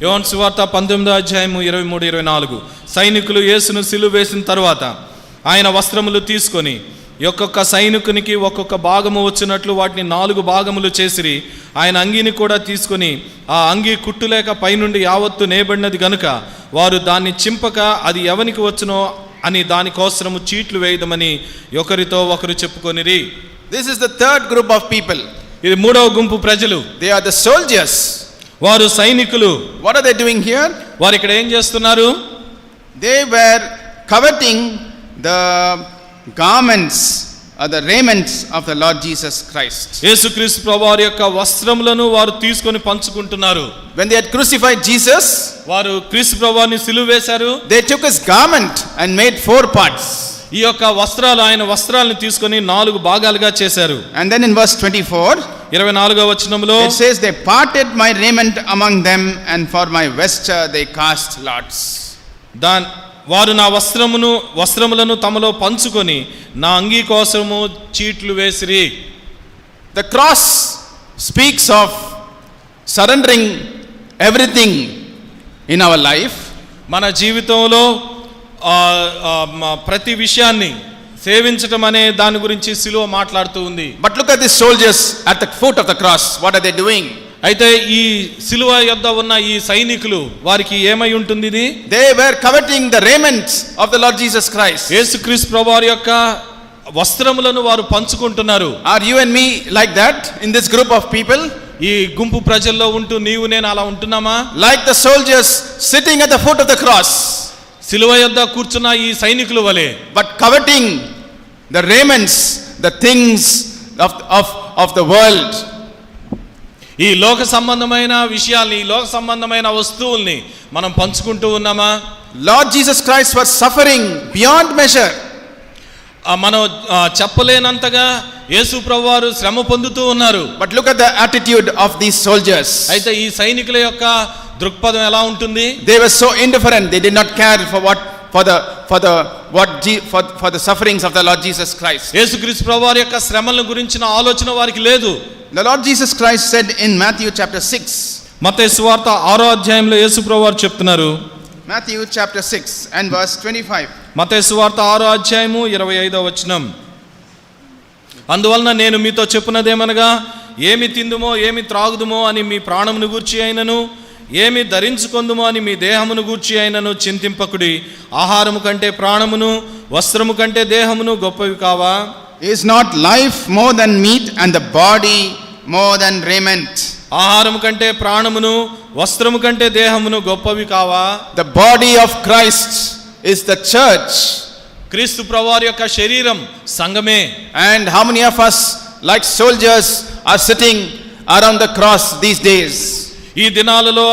యోహాను సువార్త 19వ అధ్యాయము 23, 24. సైనికులు యేసును సిలువ వేసిన తరువాత ఆయన వస్త్రములు తీసుకొని ఒక్కొక్క సైనికునికి ఒక్కొక్క భాగము వచ్చినట్లు వాటిని 4 భాగములు చేసిరి. ఆయన అంగీని కూడా తీసుకొని ఆ అంగీ కుట్టులేక పైనుండి యావత్తు నేయబడినది గనుక వారు దాన్ని చింపక అది ఎవనికి వచ్చునో అని దానికోసరము చీట్లు వేయదమని ఒకరితో ఒకరు చెప్పుకొనిరి. This is the third group of people. ఇది మూడవ గుంపు ప్రజలు. They are the soldiers. వారు సైనికులు. What are they doing here? వారు ఇక్కడ ఏం చేస్తున్నారు? They were coveting the garments or the raiments of the Lord Jesus Christ. యేసుక్రీస్తు ప్రభువారి యొక్క వస్త్రములను వారు తీసుకొని పంచుకుంటున్నారు. When they had crucified Jesus, వారు క్రీస్తు ప్రభువారిని సిలువ వేశారు. they took his garment and made 4 parts. ఈ యొక్క వస్త్రాలు, ఆయన వస్త్రాలను తీసుకొని 4 భాగాలుగా చేశారు. And then in verse 24, 24వ వచనంలో it says, they parted my raiment among them, and for my vesture they cast lots. వారు నా వస్త్రములను తమలో పంచుకొని నా అంగీ కోసము చీట్లు వేసిరి. The cross speaks of surrendering everything in our life. మన జీవితంలో ప్రతి విషయాన్ని సేవించటం అనే దాని గురించి సిలువ మాట్లాడుతూ ఉంది. But look at the soldiers at the foot of the cross. What are they doing? అయితే ఈ సిలువ యొద్ద ఉన్న ఈ సైనికులు వారికి ఏమై ఉంటుంది ఇది? They were coveting the raiment of the Lord Jesus Christ. యేసుక్రీస్తు ప్రభువారి యొక్క వస్త్రములను వారు పంచుకుంటున్నారు. Are you and me like that in this group of people? ఈ గుంపు ప్రజల్లో ఉంటూ నీవు నేను అలా ఉంటున్నామా? Like the soldiers sitting at the foot of the cross. సిలువ యొద్ద కూర్చున్న ఈ సైనికుల వలె. But coveting the raiments, the things of the world. ఈ లోక సంబంధమైన విషయాల్ని, ఈ లోక సంబంధమైన వస్తువుల్ని మనం పంచుకుంటూ ఉన్నామా? Lord Jesus Christ was suffering beyond measure. మనం చెప్పలేనంతగా యేసు ప్రభువారు శ్రమ పొందుతూ ఉన్నారు. But look at the attitude of these soldiers. అయితే ఈ సైనికుల యొక్క దృక్పథం ఎలా ఉంటుంది? They were so indifferent. They did not care for what for the sufferings of the Lord Jesus Christ. యేసుక్రీస్తు ప్రభువారి యొక్క శ్రమల గురించిన ఆలోచన వారికి లేదు. The Lord Jesus Christ said in Matthew chapter 6. మత్తయి సువార్త 6వ అధ్యాయంలో యేసు ప్రభువారు చెప్తున్నారు. Matthew chapter 6 and verse 25. మత్తయి సువార్త 6వ అధ్యాయము 25వ వచనం. అందువలన నేను మీతో చెప్పున్నదేమనగా, ఏమి తిందుమో ఏమి త్రాగుదుమో అని మీ ప్రాణమును గూర్చి అయినను, ఏమి ధరించుకొందుమో అని మీ దేహమును గూర్చి అయినను చింతింపకుడి. ఆహారము కంటే ప్రాణమును, వస్త్రము కంటే దేహమును గొప్పవి కావా? Is not life more than meat and the body more than raiment? ఆహారము కంటే ప్రాణమును, వస్త్రము కంటే దేహమును గొప్పవి కావా? The body of Christ is the church. క్రీస్తు ప్రభువారి యొక్క శరీరం సంఘమే. And how many of us like soldiers are sitting around the cross these days? ఈ దినాలలో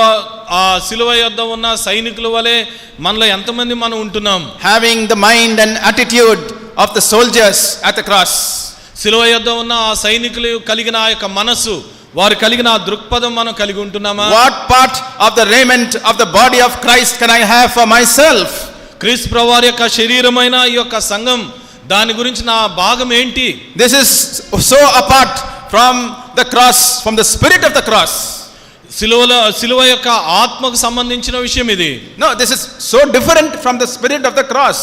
ఆ సిలువ యొద్ద ఉన్న సైనికుల వలె మనలో ఎంతమంది మనం ఉంటున్నాం? Having the mind and attitude of the soldiers at the cross. సిలువ యొద్ద ఉన్న ఆ సైనికులు కలిగిన ఆ యొక్క మనసు, వారు కలిగిన ఆ దృక్పథం మనం కలిగి ఉంటున్నామా? What part of the raiment of the body of Christ can I have for myself? క్రీస్తు ప్రభువారి యొక్క శరీరమైన ఈ యొక్క సంఘం, దాని గురించి నా భాగం ఏంటి? This is so apart from the cross, from the spirit of the cross. సిలువ యొక్క ఆత్మకు సంబంధించిన విషయం ఇది. No, this is so different from the spirit of the cross.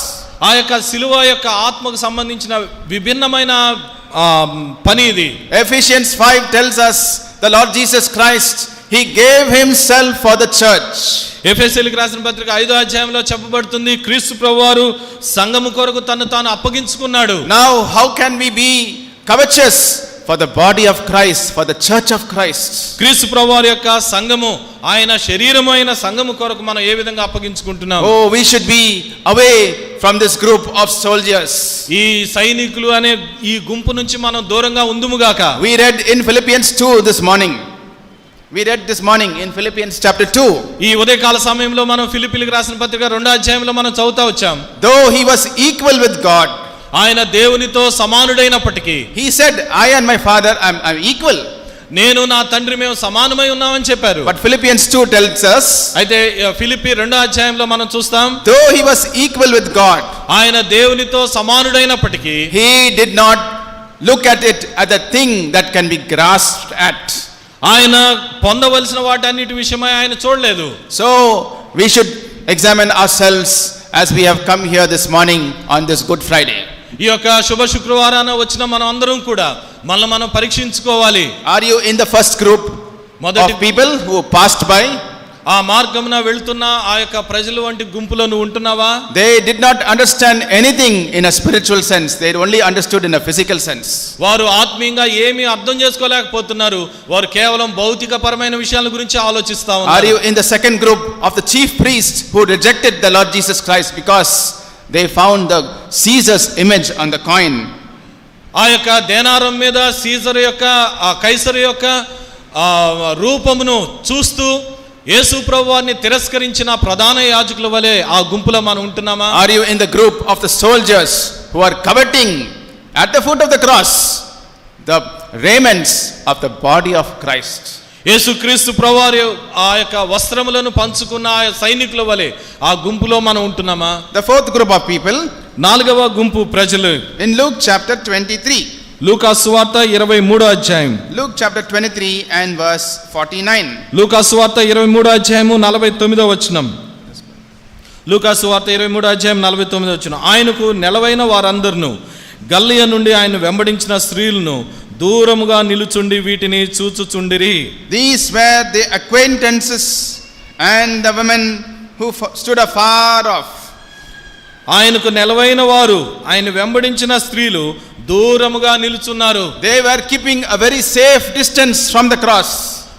ఆ యొక్క సిలువ యొక్క ఆత్మకు సంబంధించిన విభిన్నమైన పని ఇది. Ephesians 5 tells us the Lord Jesus Christ, he gave himself for the church. ఎఫెసీయులకు రాసిన పత్రిక 5వ అధ్యాయంలో చెప్పబడుతుంది, క్రీస్తు ప్రభువారు సంఘము కొరకు తను తాను అప్పగించుకున్నాడు. Now how can we be covetous for the body of Christ, for the church of Christ? క్రీస్తు ప్రభువారి యొక్క సంఘము, ఆయన శరీరమైన సంఘము కొరకు మనం ఏ విధంగా అప్పగించుకుంటున్నాం? Oh, we should be away from this group of soldiers. ఈ సైనికులు అనే ఈ గుంపు నుంచి మనం దూరంగా ఉందుముగాక. We read in Philippians 2 this morning. We read this morning in Philippians chapter 2. ఈ ఉదయకాల సమయంలో మనం ఫిలిప్పీలకు రాసిన పత్రిక 2వ అధ్యాయంలో మనం చదువుతా వచ్చాం. Though he was equal with God, ఆయన దేవునితో సమానుడైనప్పటికీ, he said, I and my father I'm equal. నేను నా తండ్రి మేము సమానమై ఉన్నామని చెప్పారు. But Philippians 2 tells us, అయితే ఫిలిప్పీ 2వ అధ్యాయంలో మనం చూస్తాం, though he was equal with God, ఆయన దేవునితో సమానుడైనప్పటికీ he did not look at it as a thing that can be grasped at. ఆయన పొందవలసిన వాటన్నిటి విషయమై ఆయన చూడలేదు. So we should examine ourselves as we have come here this morning on this Good Friday. ఈ యొక్క శుభ శుక్రవారాన వచ్చిన మనం అందరం కూడా మనల్ని మనం పరీక్షించుకోవాలి. Are you in the first group మొదటి of people who passed by? ఆ మార్గమున వెళ్తున్న ఆ యొక్క ప్రజలు వంటి గుంపులో నువ్వు ఉంటున్నావా? They did not understand anything in a spiritual sense. They only understood in a physical sense. వారు ఆత్మీయంగా ఏమీ అర్థం చేసుకోలేకపోతున్నారు. వారు కేవలం భౌతిక పరమైన విషయాల గురించి ఆలోచిస్తా ఉన్నారు. Are you in the second group of the chief priest who rejected the Lord Jesus Christ because they found the Caesar's image on the coin? ఆ యొక్క దేనారం మీద సీజర్ యొక్క ఆ కైసరు యొక్క రూపమును చూస్తూ యేసు ప్రభువారిని తిరస్కరించిన ప్రధాన యాజకుల వలె ఆ గుంపులో మనం ఉంటున్నామా? Are you in the group of the soldiers who are coveting at the foot of the cross the raiments of the body of Christ? యేసుక్రీస్తు ప్రభువారు ఆ యొక్క వస్త్రములను పంచుకున్న ఆ సైనికుల వలె ఆ గుంపులో మనం ఉంటున్నామా? The fourth group of people, 4వ గుంపు ప్రజలు, in Luke chapter 23. లూకా సువార్త 23వ అధ్యాయం. Luke chapter 23 and verse 49. లూకా సువార్త 23వ అధ్యాయము 49వ వచనం. లూకా సువార్త 23వ అధ్యాయం 49వ వచనం. ఆయనకు నెలవైన వారందరును గల్లియ నుండి ఆయన వెంబడించిన స్త్రీలను దూరముగా నిలుచుండి వీటిని చూచుచుండిరి. These were the acquaintances and the women who stood afar off. ఆయనకు నెలవైన వారు, ఆయన వెంబడించిన స్త్రీలు దూరముగా నిలుచున్నారు. They were keeping a very safe distance from the cross.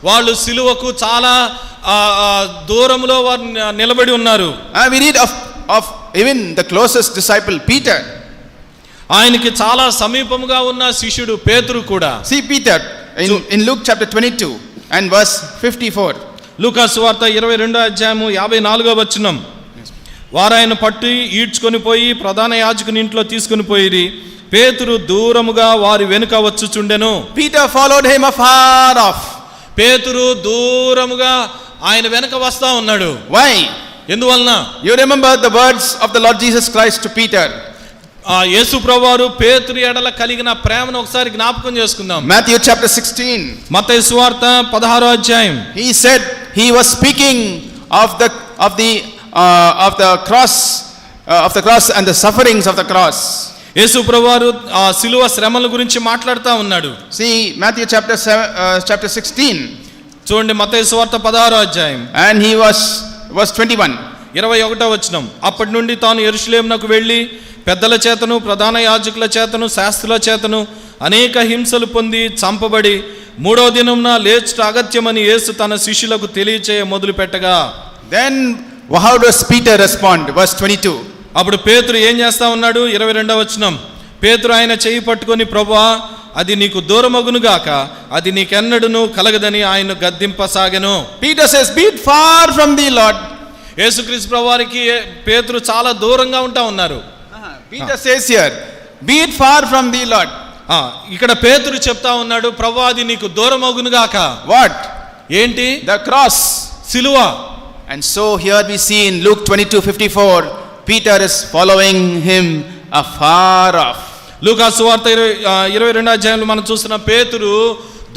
వాళ్ళు సిలువకు చాలా దూరములో వారు నిలబడి ఉన్నారు. We read of even the closest disciple Peter. ఆయనకి చాలా సమీపముగా ఉన్న శిష్యుడు పేతురు కూడా. See Peter in Luke chapter 22 and verse 54. లూకా సువార్త 22వ అధ్యాయము 54వ వచనం. వారాయన పట్టి ఈడ్చుకొని పోయి ప్రధాన యాజకుని ఇంట్లో తీసుకొని పోయిరి. పేతురు దూరముగా వారి వెనుక వచ్చుచుండెను. Peter followed him afar off. పేతురు దూరముగా ఆయన వెనుక వస్తా ఉన్నాడు. Why? ఎందువలన? You remember the words of the Lord Jesus Christ to Peter. యేసు ప్రభువారు పేతురు ఎడల కలిగిన ప్రేమను ఒకసారి జ్ఞాపకం చేసుకుందాం. Matthew chapter 16. మత్తయి సువార్త 16వ అధ్యాయం. He said he was speaking of the cross and the sufferings of the cross. యేసు ప్రభువారు ఆ సిలువ శ్రమల గురించి మాట్లాడుతూ ఉన్నాడు. See Matthew chapter 16. చూడండి మత్తయి సువార్త 16వ అధ్యాయం. And he was verse 21. 21వ వచనం. అప్పటి నుండి తాను యెరూషలేమునకు వెళ్ళి పెద్దల చేతను ప్రధాన యాజకుల చేతను శాస్త్రుల చేతను అనేక హింసలు పొంది చంపబడి 3వ దినమున లేచుట అగత్యమని యేసు తన శిష్యులకు తెలియచేయ మొదలు పెట్టగా. Then how does Peter respond? Verse 22. అప్పుడు పేతురు ఏం చేస్తా ఉన్నాడు? 22వ వచనం. పేతురు ఆయన చెయ్యి పట్టుకొని, ప్రభువా అది నీకు దూరమగును గాక, అది నీకెన్నడును కలగదని ఆయన గద్దింపసాగెను. Peter says, be it far from thee, Lord. యేసుక్రీస్తు ప్రభువారికి పేతురు చాలా దూరంగా ఉంటా ఉన్నారు. Peter says here, be it far from thee, Lord. ఇక్కడ పేతురు చెప్తా ఉన్నాడు, ప్రభువా అది నీకు దూరమగును గాక. What? ఏంటి? The cross. సిలువ. And so here we see in Luke 22:54, Peter is following him afar off. లూకా సువార్త 22వ అధ్యాయంలో మనం చూస్తున్న పేతురు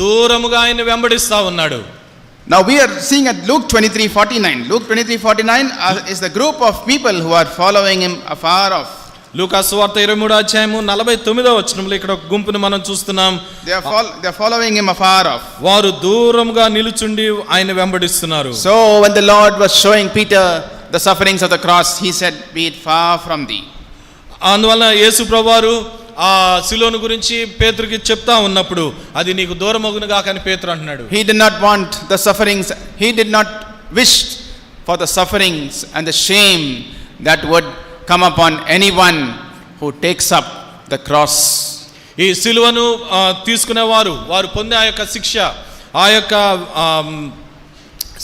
దూరముగా ఆయన వెంబడిస్తా ఉన్నాడు. Now we are seeing at Luke 23:49. Luke 23:49 is the group of people who are following him afar off. లూకా సువార్త 23వ అధ్యాయము 49వ వచనంలో ఇక్కడ ఒక గుంపును మనం చూస్తున్నాం. They are following him afar off. వారు దూరముగా నిలుచుండి ఆయన వెంబడిస్తున్నారు. So when the Lord was showing Peter the sufferings of the cross, he said, be it far from thee. అందువల్ల యేసు ప్రభువారు ఆ సిలువను గురించి పేతురుకి చెప్తా ఉన్నప్పుడు అది నీకు దూరమగును గాక అని పేతురు అంటున్నాడు. He did not want the sufferings. He did not wish for the sufferings and the shame that would come upon anyone who takes up the cross. ఈ సిలువను తీసుకునేవారు వారు పొందే ఆ యొక్క శిక్ష, ఆ యొక్క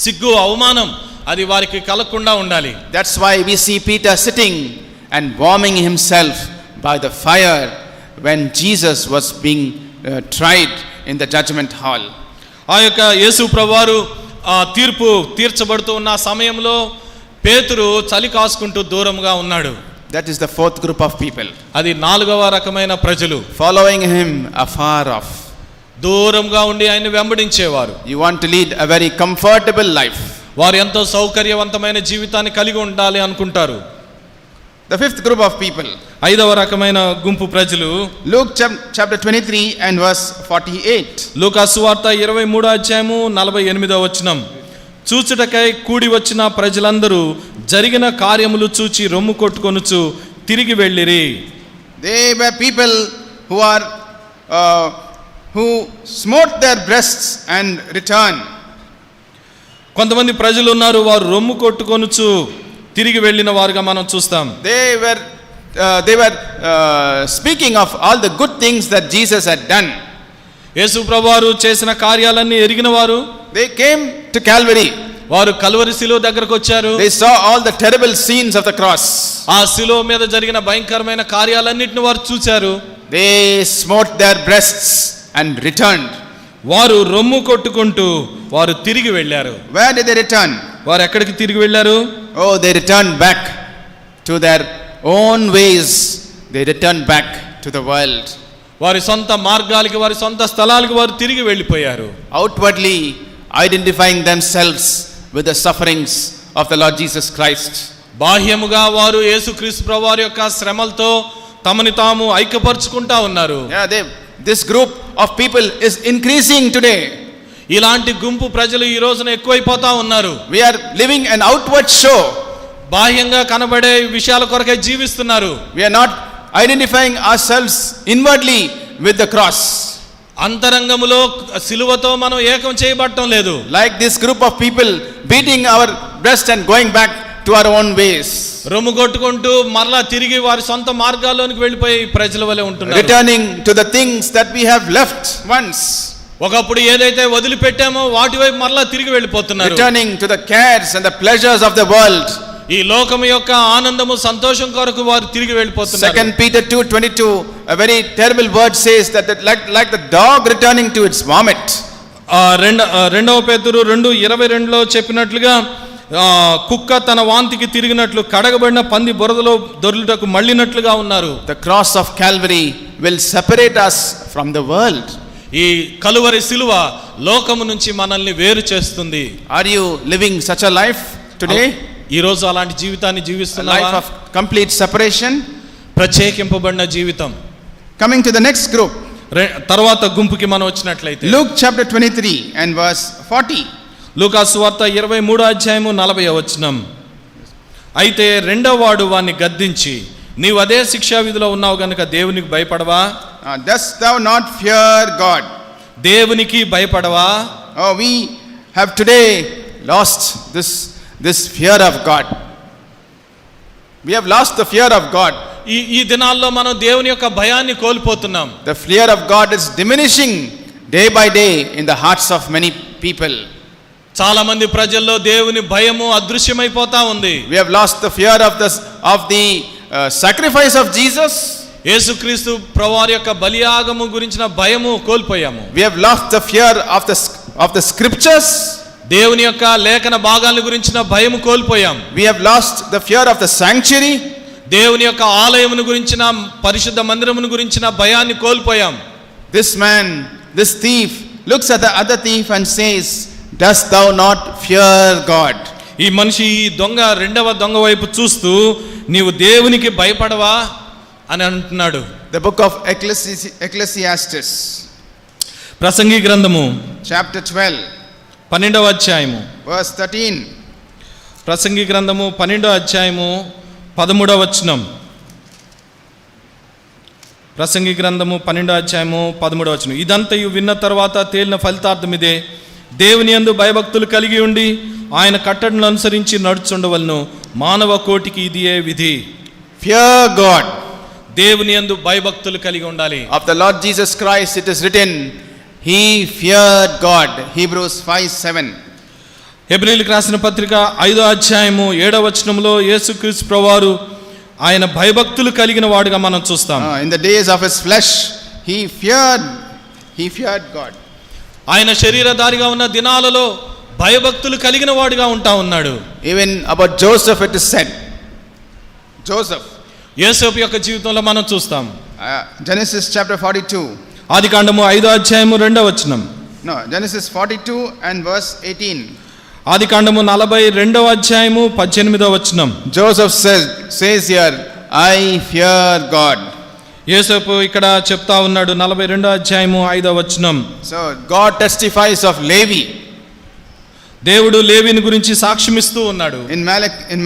సిగ్గు, అవమానం అది వారికి కలగకుండా ఉండాలి. That's why we see Peter sitting and warming himself by the fire when Jesus was being tried in the judgment hall. ఆ యొక్క యేసు ప్రభువారు తీర్పు తీర్చబడుతూ ఉన్న సమయంలో పేతురు చలి కాసుకుంటూ దూరంగా ఉన్నాడు. That is the fourth group of people. అది 4వ రకమైన ప్రజలు. Following him afar off. దూరంగా ఉండి ఆయన వెంబడించేవారు. You want to lead a very comfortable life. వారు ఎంతో సౌకర్యవంతమైన జీవితాన్ని కలిగి ఉండాలి అనుకుంటారు. The fifth group of people. 5వ రకమైన గుంపు ప్రజలు. Luke chapter 23 and verse 48. లూకా సువార్త 23వ అధ్యాయము 48వ వచనం. చూచుటకై కూడి వచ్చిన ప్రజలందరూ జరిగిన కార్యములు చూచి రొమ్ము కొట్టుకొనుచు తిరిగి వెళ్ళిరి. They were people who smote their breasts and returned. కొంతమంది ప్రజలు ఉన్నారు, వారు రొమ్ము కొట్టుకొనుచు తిరిగి వెళ్ళిన వారుగా మనం చూస్తాం. They were speaking of all the good things that Jesus had done. యేసు ప్రభువారు చేసిన కార్యాలన్నీ ఎరిగిన వారు. They came to Calvary. వారు కల్వరి శిలువ దగ్గరకు వచ్చారు. They saw all the terrible scenes of the cross. ఆ శిలువ మీద జరిగిన భయంకరమైన కార్యాలన్నిటిని వారు చూశారు. They smote their breasts and returned. వారు రొమ్ము కొట్టుకుంటూ వారు తిరిగి వెళ్ళారు. Where did they return? వారు ఎక్కడికి తిరిగి వెళ్ళారు? Oh, they returned back to their own ways. They returned back to the world. వారి సొంత మార్గాలకి, వారి సొంత స్థలాలకు వారు తిరిగి వెళ్ళిపోయారు. Outwardly identifying themselves with the sufferings of the Lord Jesus Christ. బాహ్యముగా వారు యేసుక్రీస్తు ప్రభువారి యొక్క శ్రమలతో తమని తాము ఐక్యపరుచుకుంటా ఉన్నారు. This group of people is increasing today. ఇలాంటి గుంపు ప్రజలు ఈ రోజున ఎక్కువైపోతా ఉన్నారు. We are living an outward show. బాహ్యంగా కనబడే విషయాల కొరకే జీవిస్తున్నారు. We are not identifying ourselves inwardly with the cross. అంతరంగములో సిలువతో మనం ఏకం చేయబడటం లేదు. Like this group of people beating our breast and going back to our own ways. రొమ్ము కొట్టుకుంటూ మరలా తిరిగి వారి సొంత మార్గాల్లోనికి వెళ్ళిపోయి ప్రజల వలె ఉంటున్నారు. Returning to the things that we have left once. ఒకప్పుడు ఏదైతే వదిలిపెట్టామో వాటి వైపు మరలా తిరిగి వెళ్ళిపోతున్నారు. Returning to the cares and the pleasures of the world. ఈ లోకం యొక్క ఆనందము, సంతోషం కొరకు వారు తిరిగి వెళ్ళిపోతున్నారు. 2 Peter 2:22, a very terrible word says that like the dog returning to its vomit. 2 పేతురు 2:22లో చెప్పినట్లుగా కుక్క తన వాంతికి తిరిగినట్లు కడగబడిన పంది బురదలో దొర్లుటకు మళ్ళినట్లుగా ఉన్నారు. The cross of Calvary will separate us from the world. ఈ కలువరి సిలువ లోకము నుంచి మనల్ని వేరు చేస్తుంది. Are you living such a life today? ఈ రోజు అలాంటి జీవితాన్ని A life జీవిస్తున్నావా? of complete separation. ప్రత్యేకింపబడిన జీవితం. Coming to the next group. తర్వాత గుంపుకి మనం వచ్చినట్లయితే Luke chapter 23 and verse 40. లూకా సువార్త 23వ అధ్యాయము 40వ వచనం. అయితే రెండవ వాడు వాణ్ణి గద్దించి, నీవు అదే శిక్షా విధిలో ఉన్నావు గనుక దేవునికి భయపడవా? Dost thou not fear God? దేవునికి భయపడవా? Oh, we have today lost this fear of God. We have lost the fear of God. ఈ దినాల్లో మనం దేవుని యొక్క భయాన్ని కోల్పోతున్నాం. The fear of God is diminishing day by day in the hearts of many people. చాలా మంది ప్రజల్లో దేవుని భయము అదృశ్యమైపోతా ఉంది. We have lost the fear of the sacrifice of Jesus. యేసుక్రీస్తు ప్రభువారి యొక్క బలియాగము గురించిన భయము కోల్పోయాము. We have lost the fear of the scriptures. దేవుని యొక్క లేఖన భాగాల గురించిన భయము కోల్పోయాం. We have lost the fear of the sanctuary. దేవుని యొక్క ఆలయమును గురించిన పరిశుద్ధ మందిరమును గురించిన భయాన్ని కోల్పోయాం. This man, this thief looks at the other thief and says, dost thou not fear God? ఈ మనిషి ఈ రెండవ దొంగ వైపు చూస్తూ, నీవు దేవునికి భయపడవా అని అంటున్నాడు. The book of Ecclesiastes, ప్రసంగి గ్రంథము chapter 12, 12వ అధ్యాయము, verse 13. ప్రసంగి గ్రంథము 12వ అధ్యాయము 13వ వచనం. ప్రసంగి గ్రంథము 12వ అధ్యాయము 13వ వచనం. ఇదంతయు విన్న తర్వాత తేలిన ఫలితార్థం ఇదే, దేవుని యందు భయభక్తులు కలిగి ఉండి ఆయన కట్టడలను అనుసరించి నడుచుండవలను, మానవ కోటికి ఇదియే విధి. Fear God. దేవుని యందు భయభక్తులు కలిగి ఉండాలి. Of the Lord Jesus Christ it is written, he feared God. Hebrews 5:7. హెబ్రీయులకు రాసిన పత్రిక 5వ అధ్యాయము 7వ వచనంలో యేసుక్రీస్తు ప్రభువారు ఆయన భయభక్తులు కలిగిన వాడుగా మనం చూస్తాం. In the days of his flesh he feared God. ఆయన శరీరధారిగా ఉన్న దినాలలో భయభక్తులు కలిగిన వాడుగా ఉంటా ఉన్నాడు. Even about Joseph it is said. Joseph, యోసేపు యొక్క జీవితంలో మనం చూస్తాం. Genesis chapter 42. ఆదికాండము 5వ అధ్యాయము 2వ వచనం. No, Genesis 42 and verse 18. ఆదికాండము 42వ అధ్యాయము 18వ వచనం. Joseph says here, I fear God. యోసేపు ఇక్కడ చెప్తా ఉన్నాడు 42వ అధ్యాయము 5వ వచనం. So God testifies of Levi. దేవుడు లేవిని గురించి సాక్ష్యమిస్తూ ఉన్నాడు. In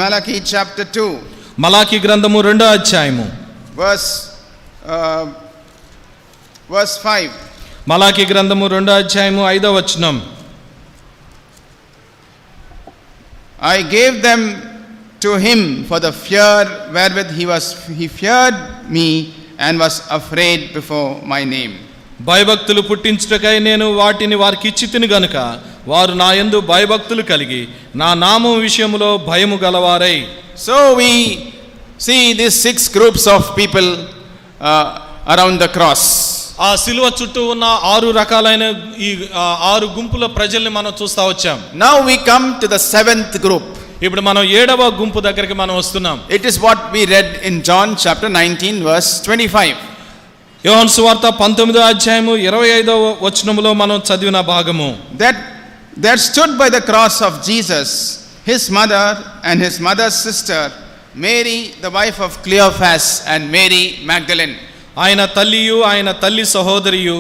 Malachi chapter 2. మలాకి గ్రంథము 2వ అధ్యాయము verse 5. మలాకి గ్రంథము 2వ అధ్యాయము 5వ వచనం. I gave them to him for the fear wherewith he feared me and was afraid before my name. భయభక్తులు పుట్టించుటకై నేను వాటిని వారికి ఇచ్చితిని గనుక వారు నా యందు భయభక్తులు కలిగి నా నామం విషయములో భయము గలవారై. So we see these 6 groups of people around the cross. ఆ సిలువ చుట్టూ ఉన్న 6 రకాలైన ఈ 6 గుంపుల ప్రజల్ని మనం చూస్తా వచ్చాం. Now we come to the 7th group. ఇప్పుడు మనం 7వ గుంపు దగ్గరికి మనం వస్తున్నాం. It is what we read in John chapter 19 verse 25. యోహాను సువార్త 19వ అధ్యాయము 25వ వచనములో మనం చదివిన భాగము. That there stood by the cross of Jesus his mother and his mother's sister, Mary the wife of Cleophas and Mary Magdalene. ఆయన తల్లియు ఆయన తల్లి సహోదరియు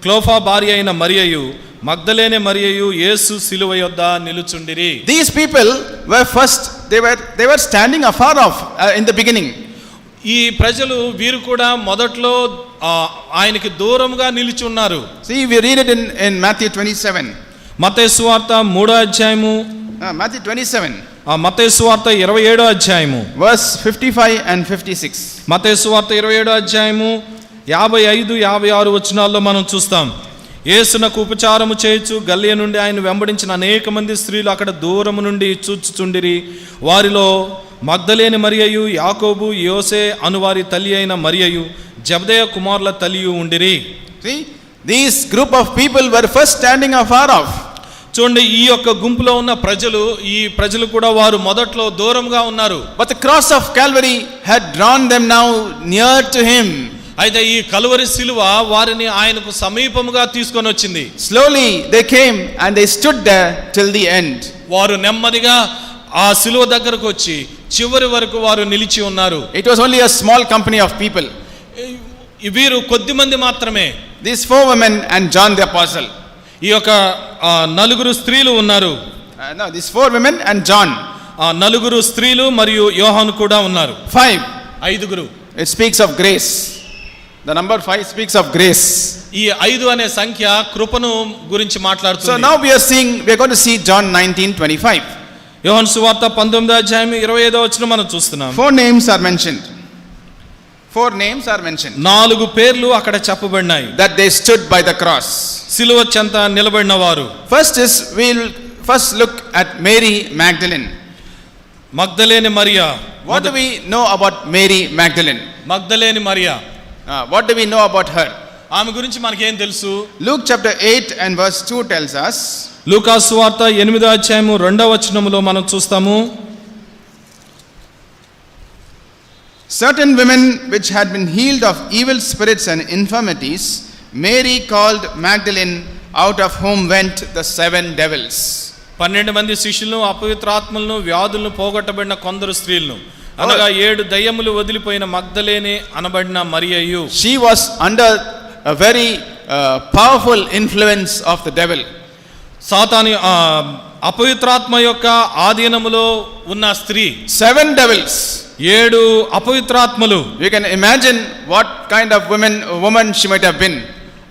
క్లోఫా భార్య అయిన మరియయు మగ్దలేనే మరియయు యేసు సిలువ యొద్ద నిలుచుండిరి. These people were first they were standing afar off in the beginning. ఈ ప్రజలు వీరు కూడా మొదట్లో ఆయనకి దూరంగా నిలిచి ఉన్నారు. See, we read it in Matthew 27. మత్తయి సువార్త 3వ అధ్యాయము Matthew 27. మత్తయి సువార్త 27వ అధ్యాయము verse 55 and 56. మత్తయి సువార్త 27వ అధ్యాయము 55, 56 వచనాల్లో మనం చూస్తాం. యేసునకు ఉపచారము చేయుచు గలిలయ నుండి ఆయన వెంబడించిన అనేక మంది స్త్రీలు అక్కడ దూరము నుండి చూచుచుండిరి. వారిలో మగ్దలేని మరియయు యాకోబు యోసే అనువారి తల్లి అయిన మరియయు జబదయ కుమారుల తల్లియు ఉండిరి. See, these group of people were first standing afar off. చూడండి, ఈ యొక్క గుంపులో ఉన్న ప్రజలు కూడా వారు మొదట్లో దూరంగా ఉన్నారు. But the cross of Calvary had drawn them now near to him. అయితే ఈ కలువరి శిలువ వారిని ఆయనకు సమీపముగా తీసుకొని వచ్చింది. Slowly they came and they stood there till the end. వారు నెమ్మదిగా ఆ శిలువ దగ్గరకు వచ్చి చివరి వరకు వారు నిలిచి ఉన్నారు. It was only a small company of people. వీరు కొద్ది మంది మాత్రమే. These 4 women and John the apostle. ఈ యొక్క 4 స్త్రీలు ఉన్నారు. No, these 4 women and John. 4 స్త్రీలు మరియు యోహాను కూడా ఉన్నారు. 5. 5. It speaks of grace. The number 5 speaks of grace. ఈ 5 అనే సంఖ్య కృపను గురించి మాట్లాడుతుంది. So now we are going to see John 19:25. యోహాను సువార్త 19వ అధ్యాయం 25వ వచనం మనం చూస్తున్నాం. 4 names are mentioned. 4 names are mentioned. 4 పేర్లు అక్కడ చెప్పబడినాయి. That they stood by the cross. సిలువ చెంత నిలబడిన వారు. We'll first look at Mary Magdalene. మగ్దలేని Mariya. What do we know about Mary Magdalene? మగ్దలేని Mariya. What do we know about her? ఆమె గురించి మనకేం తెలుసు? Luke chapter 8 and verse 2 tells us. లూకా సువార్త 8వ అధ్యాయము 2వ వచనములో మనం చూస్తాము. Certain women which had been healed of evil spirits and infirmities, Mary called Magdalene, out of whom went the 7 devils. 12 మంది శిష్యులను, అపవిత్రాత్మలను, వ్యాధులను పోగొట్టబడిన కొందరు స్త్రీలను, అనగా 7 దయ్యములు వదిలిపోయిన మగ్దలేనే అనబడిన మరియయు. She was under a very powerful influence of the devil. సాతాను అపవిత్రాత్మ యొక్క ఆధీనములో ఉన్న స్త్రీ. 7 devils. 7 అపవిత్రాత్మలు. You can imagine what kind of woman she might have been.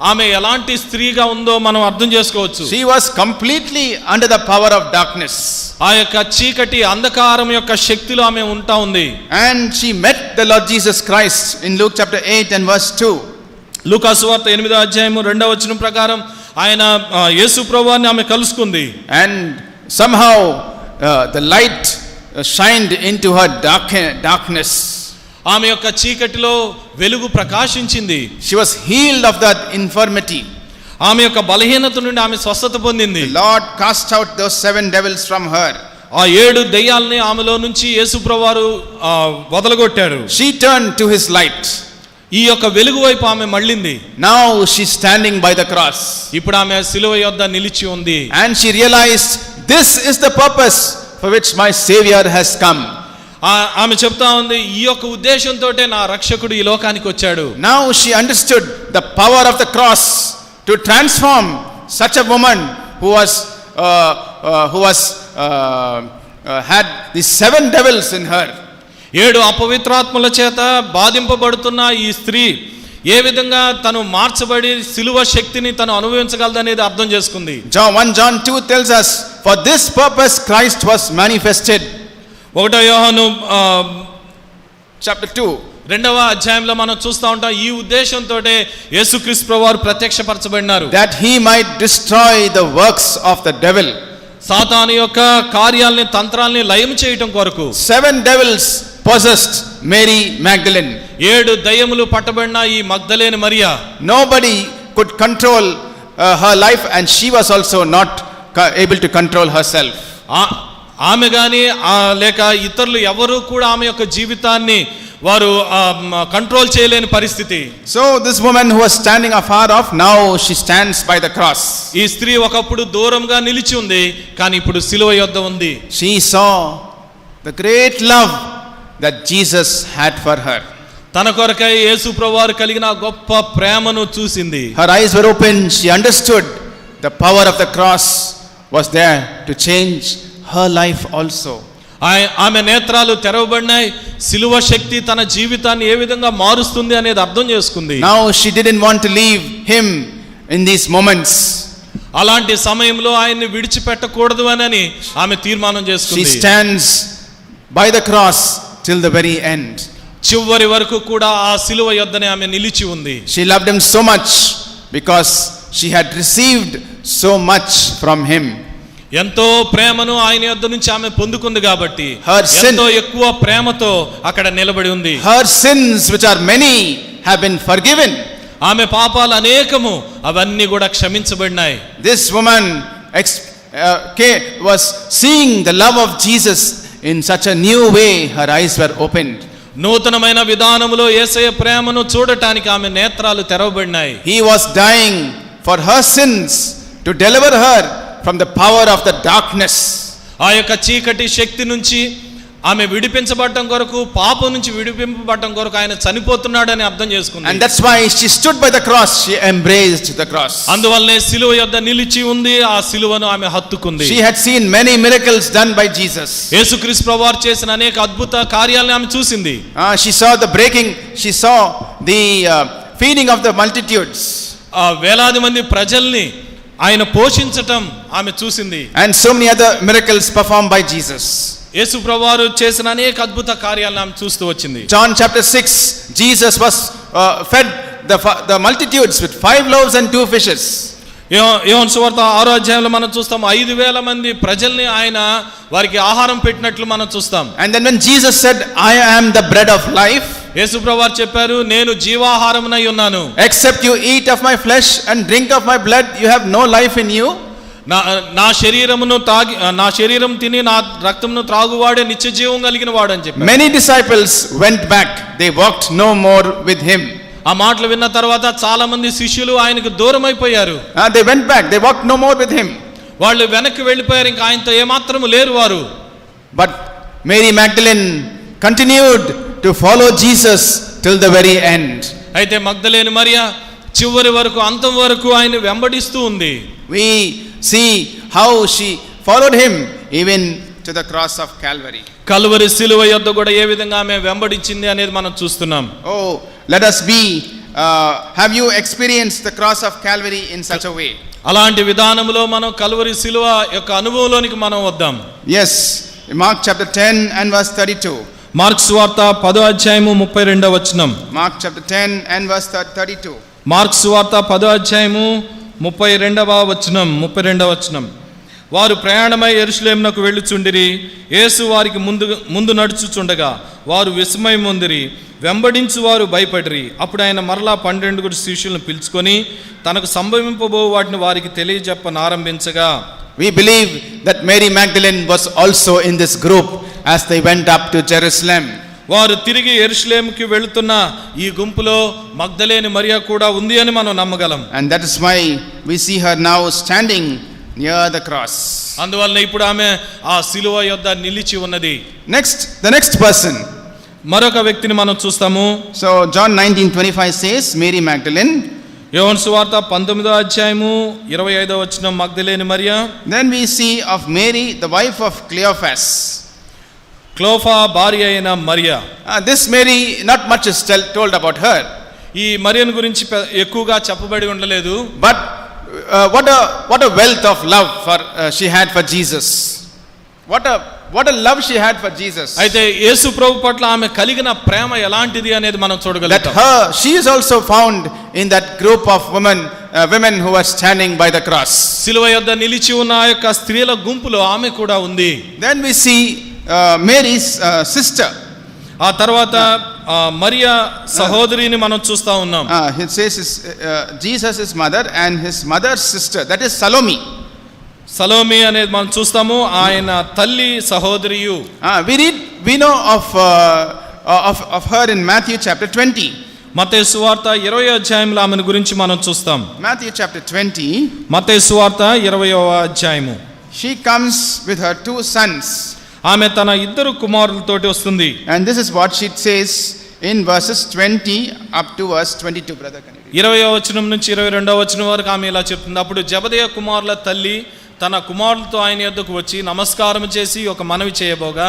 ఆమె ఎలాంటి స్త్రీగా ఉందో మనం అర్థం చేసుకోవచ్చు. She was completely under the power of darkness. ఆ యొక్క చీకటి అంధకారం యొక్క శక్తిలో ఆమె ఉంటా ఉంది. And she met the Lord Jesus Christ in Luke chapter 8 and verse 2. లూకా సువార్త 8వ అధ్యాయము 2వ వచనం ప్రకారం ఆయన యేసు ప్రభువుని ఆమె కలుసుకుంది. And somehow the light shined into her darkness. ఆమె యొక్క చీకటిలో వెలుగు ప్రకాశించింది. She was healed of that infirmity. ఆమె యొక్క బలహీనత నుండి ఆమె స్వస్థత పొందింది. The Lord cast out those 7 devils from her. ఆ 7 దయ్యాల్ని ఆమెలో నుంచి యేసు ప్రభువారు వదలగొట్టాడు. She turned to his light. ఈ యొక్క వెలుగు వైపు ఆమె మళ్ళింది. Now she's standing by the cross. ఇప్పుడు ఆమె సిలువ యొద్ద నిలిచి ఉంది. And she realized, this is the purpose for which my Savior has come. ఆమె చెప్తా ఉంది, ఈ యొక్క ఉద్దేశంతోటే నా రక్షకుడు ఈ లోకానికి వచ్చాడు. Now she understood the power of the cross to transform such a woman who had the 7 devils in her. 7 అపవిత్రాత్మల చేత బాధింపబడుతున్న ఈ స్త్రీ ఏ విధంగా తను మార్చబడి సిలువ శక్తిని తను అనుభవించగలదనేది అర్థం చేసుకుంది. 1 John 2 tells us, for this purpose Christ was manifested. 1 యోహాను chapter 2 2వ అధ్యాయంలో మనం చూస్తూ ఉంటాం, ఈ ఉద్దేశంతోటే యేసుక్రీస్తు ప్రభువారు ప్రత్యక్షపరచబడినారు. that he might destroy the works of the devil. సాతాను యొక్క కార్యాలని తంత్రాలని లయం చేయటం కొరకు 7 devils possessed Mary Magdalene. 7 దయ్యములు పట్టబడిన ఈ మగ్దలేని Mariya. Nobody could control her life, and she was also not able to control herself. ఆమె గాని లేక ఇతరులు ఎవరు కూడా ఆమె యొక్క జీవితాన్ని వారు కంట్రోల్ చేయలేని పరిస్థితి. So this woman who was standing afar off, now she stands by the cross. ఈ స్త్రీ ఒకప్పుడు దూరంగా నిలిచి ఉంది, కానీ ఇప్పుడు సిలువ యొద్ద ఉంది. She saw the great love that Jesus had for her. తన కొరకై యేసు ప్రభువారు కలిగిన గొప్ప ప్రేమను చూసింది. Her eyes were open. She understood the power of the cross was there to change her life also. ఆమె నేత్రాలు తెరవబడినాయి. సిలువ శక్తి తన జీవితాన్ని ఏ విధంగా మారుస్తుంది అనేది అర్థం చేసుకుంది. Now she didn't want to leave him in these moments. అలాంటి సమయంలో ఆయన్ని విడిచిపెట్టకూడదు అని ఆమె తీర్మానం చేసుకుంది. She stands by the cross till the very end. చివరి వరకు కూడా ఆ సిలువ యొద్దనే ఆమె నిలిచి ఉంది. She loved him so much because she had received so much from him. ఎంతో ప్రేమను ఆయన యొద్ద నుంచి ఆమె పొందుకుంది కాబట్టి ఎంతో ఎక్కువ ప్రేమతో అక్కడ నిలబడి ఉంది. Her sins, which are many, have been forgiven. ఆమె పాపాలు అనేకము, అవన్నీ కూడా క్షమించబడినాయి. This woman was seeing the love of Jesus in such a new way, her eyes were opened. నూతనమైన విధానములో యేసయ్య ప్రేమను చూడటానికి ఆమె నేత్రాలు తెరవబడినాయి. He was dying for her sins to deliver her from the power of the darkness. ఆ యొక్క చీకటి శక్తి నుంచి ఆమె విడిపించబడటం కొరకు, పాపం నుంచి విడిపింపబడటం కొరకు ఆయన చనిపోతున్నాడని అర్థం చేసుకుంది. And that's why she stood by the cross, she embraced the cross. అందువల్లనే సిలువ యొద్ద నిలిచి ఉంది, ఆ సిలువను ఆమె హత్తుకుంది. She had seen many miracles done by Jesus. యేసుక్రీస్తు ప్రభువారు చేసిన అనేక అద్భుత కార్యాలను ఆమె చూసింది. She saw the breaking, she saw the feeding of the multitudes. ఆ వేలాది మంది ప్రజల్ని ఆయన పోషించటం ఆమె చూసింది. And so many other miracles performed by Jesus. యేసు ప్రభువారు చేసిన అనేక అద్భుత కార్యాలను ఆమె చూస్తూ వచ్చింది. John chapter 6, Jesus was fed the multitudes with 5 loaves and 2 fishes. యోహాను సువార్త 6వ అధ్యాయంలో మనం చూస్తాం 5,000 మంది ప్రజల్ని ఆయన వారికి ఆహారం పెట్టినట్లు మనం చూస్తాం. And then when Jesus said, I am the bread of life, యేసు ప్రభువారు చెప్పారు, నేను జీవాహారమునై ఉన్నాను. except you eat of my flesh and drink of my blood, you have no life in you. నా శరీరం తిని నా రక్తమును త్రాగువాడే నిత్య జీవం కలిగిన వాడు అని చెప్పారు. Many disciples went back, they walked no more with him. ఆ మాటలు విన్న తర్వాత చాలా మంది శిష్యులు ఆయనకు దూరం అయిపోయారు. They went back, they walked no more with him. వాళ్ళు వెనక్కి వెళ్ళిపోయారు, ఇంకా ఆయనతో ఏమాత్రం లేరు వారు. But Mary Magdalene continued to follow Jesus till the very end. అయితే మగ్దలేని మరియా చివరి వరకు, అంతం వరకు ఆయన వెంబడిస్తూ ఉంది. We see how she followed him even to the cross of Calvary. Calvary సిలువ యొద్ద కూడా ఏ విధంగా ఆమె వెంబడించింది అనేది మనం చూస్తున్నాం. Oh, let us be have you experienced the cross of Calvary in such a way? అలాంటి విధానములో మనం కల్వరి సిలువ యొక్క అనుభవంలోనికి మనం వద్దాం. Yes, Mark chapter 10 and verse 32. Mark సువార్త 10వ అధ్యాయము 32వ వచనం. Mark chapter 10 and verse 32. Mark సువార్త 10వ అధ్యాయము 32వ వచనం. వారు ప్రయాణమై యెరూషలేమునకు వెళ్ళుచుండిరి. యేసు వారికి ముందు నడుచుచుండగా వారు విస్మయం పొందిరి, వెంబడించు వారు భయపడిరి. అప్పుడు ఆయన మరలా 12 శిష్యులను పిలుచుకొని తనకు సంభవింపబో వాటిని వారికి తెలియజెప్పనారంభించగా, We believe that Mary Magdalene was also in this group as they went up to Jerusalem. వారు తిరిగి యెరూషలేముకి వెళుతున్న ఈ గుంపులో మగ్దలేని మరియా కూడా ఉంది అని మనం నమ్మగలం. And that is why we see her now standing near the cross. అందువల్ల ఇప్పుడు ఆమె ఆ సిలువ యొద్ద నిలిచి ఉన్నది. The next person. మరొక వ్యక్తిని మనం చూస్తాము. So John 19:25 says Mary Magdalene. యోహాను సువార్త 19వ అధ్యాయము 25వ వచనం, మగ్దలేని Mariya. Then we see of Mary, the wife of Cleophas. Clopas భార్య అయిన Mariya. This Mary, not much is told about her. ఈ మరియను గురించి ఎక్కువగా చెప్పబడి ఉండలేదు. But what a wealth of love she had for Jesus. What a love she had for Jesus. అయితే యేసు ప్రభు పట్ల ఆమె కలిగిన ప్రేమ ఎలాంటిది అనేది మనం చూడగలుగుతాం. She is also found in that group of women who are standing by the cross. సిలువ యొద్ద నిలిచి ఉన్న ఆ యొక్క స్త్రీల గుంపులో ఆమె కూడా ఉంది. Then we see Mary's sister. ఆ తర్వాత మరియా సహోదరిని మనం చూస్తా ఉన్నాం. It says Jesus' mother and his mother's sister, that is Salome. Salomi అనేది మనం చూస్తాము, ఆయన తల్లి సహోదరియు. We know of her in Matthew chapter 20. మత్తయి సువార్త 20వ అధ్యాయంలో ఆమెను గురించి మనం చూస్తాం. Matthew chapter 20. మత్తయి సువార్త 20వ అధ్యాయము. She comes with her 2 sons. ఆమె తన 2 కుమారులతోటి వస్తుంది. And this is what she says in verses 20 up to verse 22, brother. 20వ వచనం నుంచి 22వ వచనం వరకు ఆమె ఇలా చెప్తుంది. అప్పుడు జెబెదయి కుమారుల తల్లి తన కుమారులతో ఆయన యొద్దకు వచ్చి నమస్కారం చేసి ఒక మనవి చేయబోగా,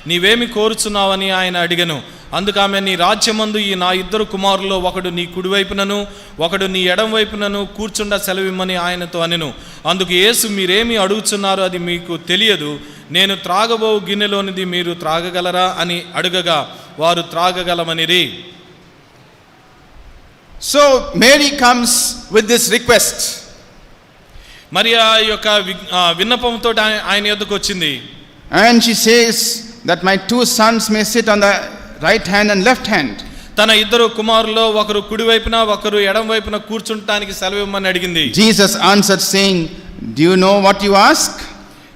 నీవేమి కోరుచున్నావని ఆయన అడిగెను. అందుకు ఆమె, నీ రాజ్యమందు ఈ నా 2 కుమారుల్లో ఒకడు నీ కుడివైపునను ఒకడు నీ ఎడం వైపునను కూర్చుండ సెలవిమ్మని ఆయనతో అనెను. అందుకు యేసు, మీరేమి అడుగుచున్నారు అది మీకు తెలియదు. నేను త్రాగబో గిన్నెలోనిది మీరు త్రాగగలరా అని అడగగా వారు త్రాగగలమనిరి. So Mary comes with this request. Mariya యొక్క విన్నపంతో ఆయన యొద్దకు వచ్చింది. And she says that my 2 sons may sit on the right hand and left hand. తన 2 కుమారుల్లో ఒకరు కుడి వైపున ఒకరు ఎడం వైపున కూర్చుంటానికి సెలవిమ్మని అడిగింది. Jesus answered saying, do you know what you ask?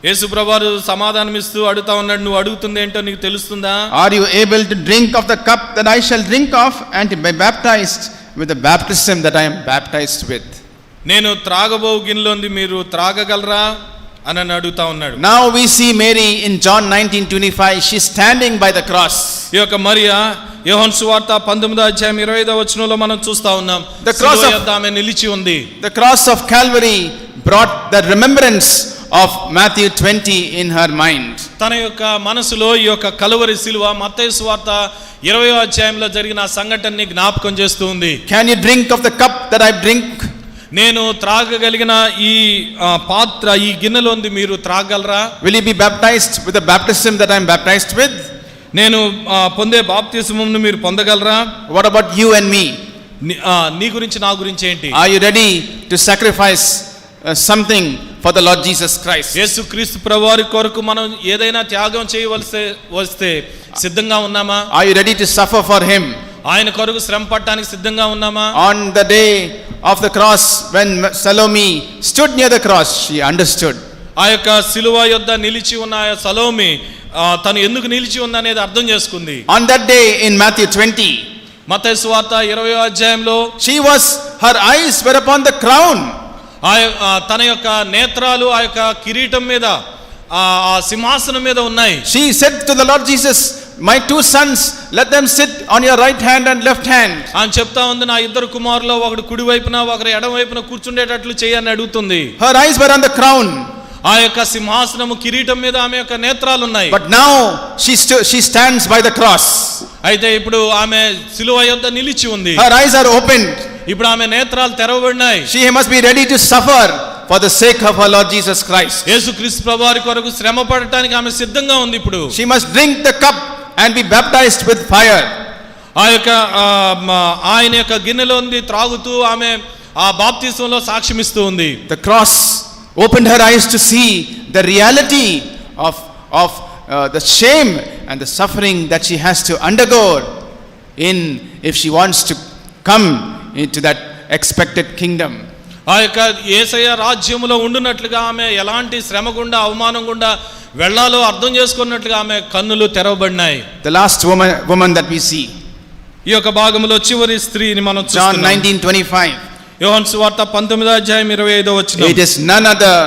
యేసు ప్రభువారు సమాధానం ఇస్తూ అడుగుతా ఉన్నాడు, నువ్వు అడుగుతుంది ఏంటో నీకు తెలుస్తుందా? Are you able to drink of the cup that I shall drink of, and to be baptized with the baptism that I am baptized with? నేను త్రాగబో గిన్నెలోంది మీరు త్రాగగలరా అని అడుగుతా ఉన్నాడు. Now we see Mary in John 19:25. She's standing by the cross. ఈ యొక్క మరియా యోహాను సువార్త 19:25 మనం చూస్తా ఉన్నాం. The cross శిలువ of- యొద్ద ఆమె నిలిచి ఉంది. The cross of Calvary brought the remembrance of Matthew 20 in her mind. తన యొక్క మనసులో ఈ యొక్క కలువరి శిలువ మత్తయి సువార్త 20వ జరిగిన ఆ సంఘటనని జ్ఞాపకం చేస్తూ ఉంది. Can you drink of the cup that I drink? నేను త్రాగగలిగిన ఈ పాత్ర, ఈ గిన్నెలోంది మీరు త్రాగలరా? Will you be baptized with the baptism that I am baptized with? నేను పొందే బాప్తిస్మమును మీరు పొందగలరా? What about you and me? నీ గురించి నా గురించి ఏంటి? Are you ready to sacrifice something for the Lord Jesus Christ? యేసుక్రీస్తు ప్రభువారి కొరకు మనం ఏదైనా త్యాగం వస్తే సిద్ధంగా ఉన్నామా? Are you ready to suffer for him? ఆయన కొరకు శ్రమ పడటానికి సిద్ధంగా ఉన్నామా? On the day of the cross, when Salome stood near the cross, she understood. ఆ యొక్క సిలువ యొద్ద నిలిచి ఉన్న ఆ సలోమి తను ఎందుకు నిలిచి ఉందనేది అర్థం చేసుకుంది. On that day in Matthew 20, మత్తయి సువార్త 20వ her eyes were upon the crown. తన యొక్క నేత్రాలు ఆ యొక్క కిరీటం మీద, ఆ సింహాసనం మీద ఉన్నాయి. She said to the Lord Jesus, my two sons, let them sit on your right hand and left hand. అని చెప్తా ఉంది, నా ఇద్దరు కుమారులు ఒకడు కుడి వైపున ఒకరు ఎడమ వైపున కూర్చుండేటట్లు చేయని అడుగుతుంది. Her eyes were on the crown. ఆ యొక్క సింహాసనము కిరీటం మీద ఆమె యొక్క నేత్రాలు ఉన్నాయి. But now she stands by the cross. అయితే ఇప్పుడు ఆమె సిలువ యొద్ద నిలిచి ఉంది. Her eyes are opened. ఇప్పుడు ఆమె నేత్రాలు తెరవబడినాయి. She must be ready to suffer for the sake of our Lord Jesus Christ. యేసుక్రీస్తు ప్రభువారి కొరకు శ్రమ పడటానికి ఆమె సిద్ధంగా ఉంది. ఇప్పుడు She must drink the cup and be baptized with fire. ఆ యొక్క ఆయన యొక్క గిన్నెలోంది త్రాగుతూ ఆమె ఆ బాప్తిస్మంలో సాక్ష్యమిస్తూ ఉంది. The cross opened her eyes to see the reality of the shame and the suffering that she has to undergo if she wants to come into that expected kingdom. ఆ యొక్క యేసయ్య రాజ్యములో ఉండునట్లుగా ఆమె ఎలాంటి శ్రమ గుండా అవమానం గుండా వెళ్ళాలో అర్థం చేసుకున్నట్లుగా ఆమె కన్నులు తెరవబడినాయి. The last woman that we see, ఈ యొక్క భాగంలో చివరి స్త్రీని మనం John చూస్తున్నాం. 19:25. యోహాను సువార్త 19:25. It is none other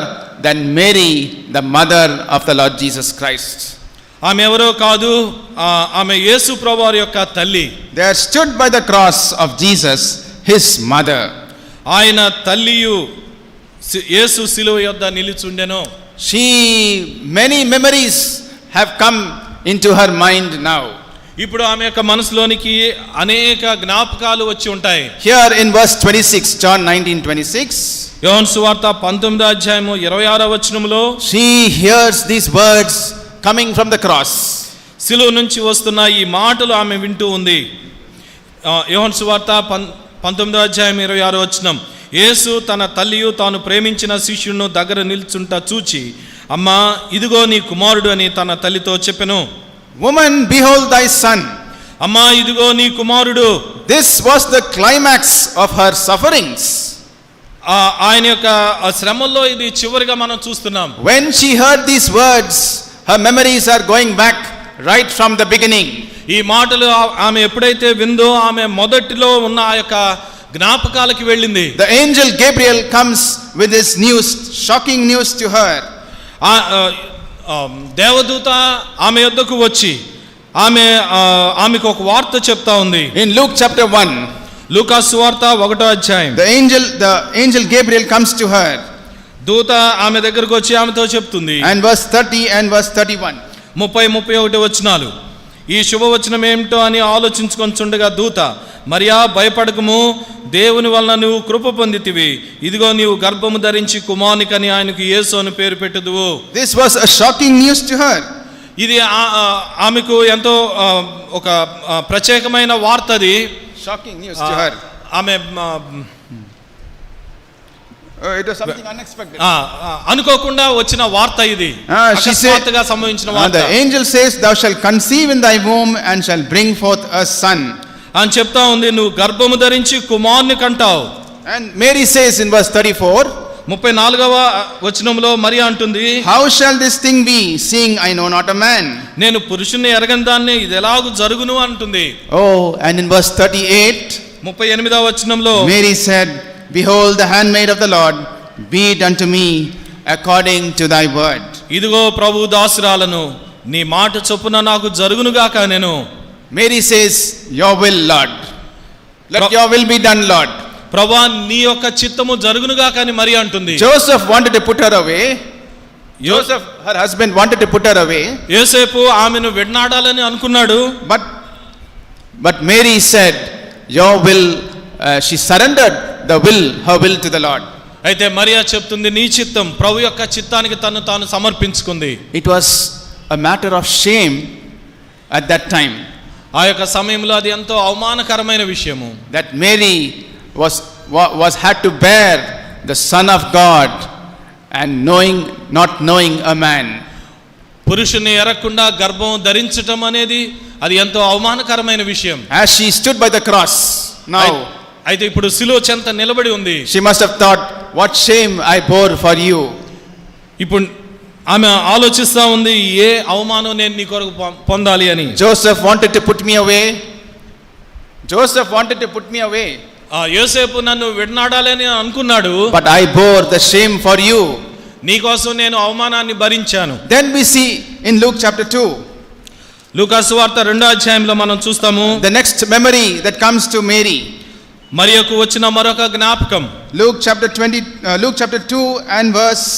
than Mary, the mother of the Lord Jesus Christ. ఆమె ఎవరో కాదు, ఆమె యేసు ప్రభువారి యొక్క తల్లి. There stood by the cross of Jesus his mother. ఆయన తల్లియు యేసు సిలువ యొద్ద నిలిచుండెను. Many memories have come into her mind now. ఇప్పుడు ఆమె యొక్క మనసులోనికి అనేక జ్ఞాపకాలు వచ్చి ఉంటాయి. Here in verse 26, John 19:26, యోహాను సువార్త 19:26 she hears these words coming from the cross. సిలువ నుంచి వస్తున్న ఈ మాటలు ఆమె వింటూ ఉంది. యోహాను సువార్త 19:26 యేసు తన తల్లియు తాను ప్రేమించిన శిష్యును దగ్గర నిల్చుంటా చూచి, అమ్మా ఇదిగో నీ కుమారుడు అని తన తల్లితో చెప్పెను. Woman, behold thy son. అమ్మా ఇదిగో నీ కుమారుడు. This was the climax of her sufferings. ఆయన యొక్క శ్రమల్లో ఇది చివరిగా మనం చూస్తున్నాం. When she heard these words, her memories are going back right from the beginning. ఈ మాటలు ఆమె ఎప్పుడైతే విందో ఆమె మొదటిలో ఉన్న ఆ యొక్క జ్ఞాపకాలకి వెళ్ళింది. The angel Gabriel comes with this news, shocking news to her. దేవదూత ఆమె యొద్దకు వచ్చి ఆమెకు ఒక వార్త చెప్తా ఉంది. In Luke chapter 1, లూకా సువార్త 1వ the angel Gabriel comes to her. దూత ఆమె దగ్గరకు వచ్చి ఆమెతో చెప్తుంది. And verse 30 and verse 31. 30-31 ఈ శుభవచనం ఏమిటో అని ఆలోచించుకొంచుండగా దూత, మరియా భయపడకము, దేవుని వలన నువ్వు కృప పొందితివి, ఇదిగో నీవు గర్భము ధరించి కుమారునికని ఆయనకు యేసు అని పేరు పెట్టుదువు. This was a shocking news to her. ఇది ఆమెకు ఎంతో ఒక ప్రత్యేకమైన వార్తది. Shocking news to her. ఆమె It was something unexpected. అనుకోకుండా వచ్చిన వార్త ఇది. అకస్మాత్తుగా సంభవించిన వార్త. The angel says, thou shalt conceive in thy womb and shall bring forth a son. అని చెప్తా ఉంది, నువ్వు గర్భము ధరించి కుమారుని కంటావు. And Mary says in verse 34, 34వ వచనంలో మరియా అంటుంది, How shall this thing be, seeing I know not a man? నేను పురుషుణ్ణి ఎరగని దాన్ని ఇది ఎలాగూ జరుగును అంటుంది. Oh, and in verse 38, 38వ వచనంలో Mary said, Behold, the handmaid of the Lord, be it unto me according to thy word. ఇదిగో ప్రభు దాసురాలను, నీ మాట చొప్పున నాకు జరుగునుగాక నేను. Mary says, Your will, Lord. Let your will be done, Lord. ప్రభువా నీ యొక్క చిత్తము జరుగునుగాక అని మరియా అంటుంది. Joseph wanted to put her away. Joseph, her husband, wanted to put her away. యోసేపు ఆమెను వెడనాడాలని అనుకున్నాడు. But Mary said, Your will, she surrendered her will to the Lord. అయితే మరియా చెప్తుంది, నీ చిత్తం, ప్రభు యొక్క చిత్తానికి తను తాను సమర్పించుకుంది. It was a matter of shame at that time. ఆ యొక్క సమయంలో అది ఎంతో అవమానకరమైన విషయము. That Mary was had to bear the Son of God and not knowing a man. పురుషుని ఎరగకుండా గర్భం ధరించటం అనేది అది ఎంతో అవమానకరమైన విషయం. As she stood by the cross now, అయితే ఇప్పుడు శిలువ చెంత నిలబడి ఉంది. She must have thought, what shame I bore for you. ఇప్పుడు ఆమె ఆలోచిస్తా ఉంది, ఏ అవమానం నేను నీ కొరకు పొందాలి అని. Joseph wanted to put me away. Joseph wanted to put me away. యోసేపు నన్ను విడనాడాలని అనుకున్నాడు. But I bore the shame for you. నీ కోసం నేను అవమానాన్ని భరించాను. Then we see in Luke chapter 2. లూకా సువార్త 2వ అధ్యాయంలో మనం చూస్తాము. The next memory that comes to Mary. మరియకు వచ్చిన మరొక జ్ఞాపకం. Luke chapter 2 and verse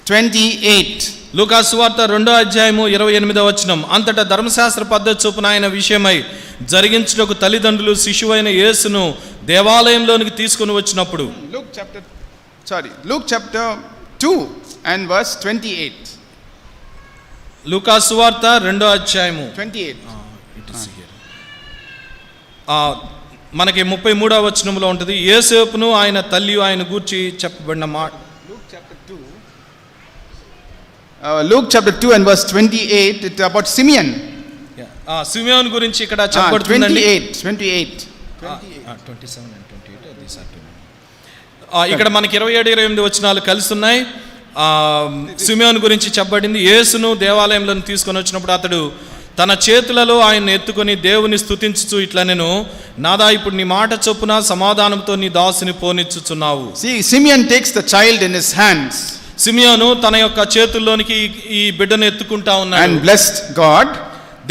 28. లూకా సువార్త 2వ అధ్యాయము 28వ వచనం. అంతటా ధర్మశాస్త్ర పద్ధతి చొప్పున ఆయన విషయమై జరిగించుటకు తల్లిదండ్రులు శిశువైన యేసును దేవాలయంలోనికి తీసుకొని వచ్చినప్పుడు. Luke chapter 2 and verse 28. లూకా సువార్త 2వ అధ్యాయము 28. మనకి 33వ వచనంలో ఉంటుంది. యేసేపును ఆయన తల్లి ఆయన గూర్చి చెప్పబడిన మాట. Luke chapter 2 and verse 28, it's about Simeon. Simeon గురించి ఇక్కడ చెప్పబడుతుందండి. 28. 27 and 28 these are two. ఇక్కడ మనకి 27 28 వచనాలు కలిసి ఉన్నాయి. సిమియోను గురించి చెప్పబడింది. యేసును దేవాలయంలో తీసుకొని వచ్చినప్పుడు అతడు తన చేతులలో ఆయన ఎత్తుకొని దేవుని స్తుతించుచు ఇట్లా, నేను నాదా ఇప్పుడు నీ మాట చొప్పున సమాధానంతో నీ దాసుని పోనిచ్చుచున్నావు. See, Simeon takes the child in his hands. Simeon తన యొక్క చేతుల్లోనికి ఈ బిడ్డను ఎత్తుకుంటా ఉన్నాడు. And blessed God.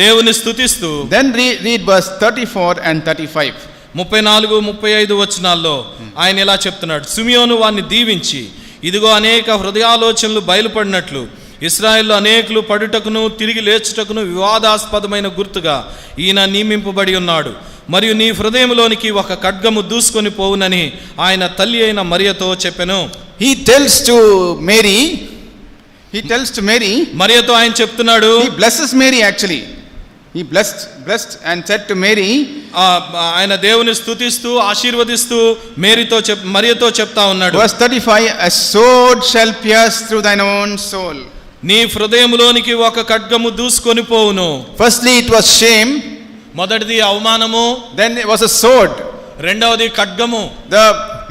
దేవుని స్తుతిస్తూ. Then read verse 34 and 35. 34 35 వచనాల్లో ఆయన ఇలా చెప్తున్నాడు. సిమియోను వారిని దీవించి, ఇదిగో అనేక హృదయాలోచనలు బయలుపడినట్లు ఇశ్రాయేల్లో అనేకులు పడుటకును తిరిగి లేచుటకును వివాదాస్పదమైన గుర్తుగా ఈయన నియమింపబడి ఉన్నాడు. మరియు నీ హృదయంలోనికి ఒక ఖడ్గము దూసుకొని పోవునని ఆయన తల్లి అయిన మరియతో చెప్పెను. He tells to Mary. మరియతో ఆయన చెప్తున్నాడు. He blesses Mary actually. He blessed and said to Mary. ఆయన దేవుని స్తుతిస్తూ ఆశీర్వదిస్తూ మరియతో చెప్తా ఉన్నాడు. Verse 35, a sword shall pierce through thine own soul. నీ హృదయంలోనికి ఒక ఖడ్గము దూసుకొని పోవును. Firstly it was shame. మొదటిది అవమానము. Then it was a sword. రెండవది ఖడ్గము.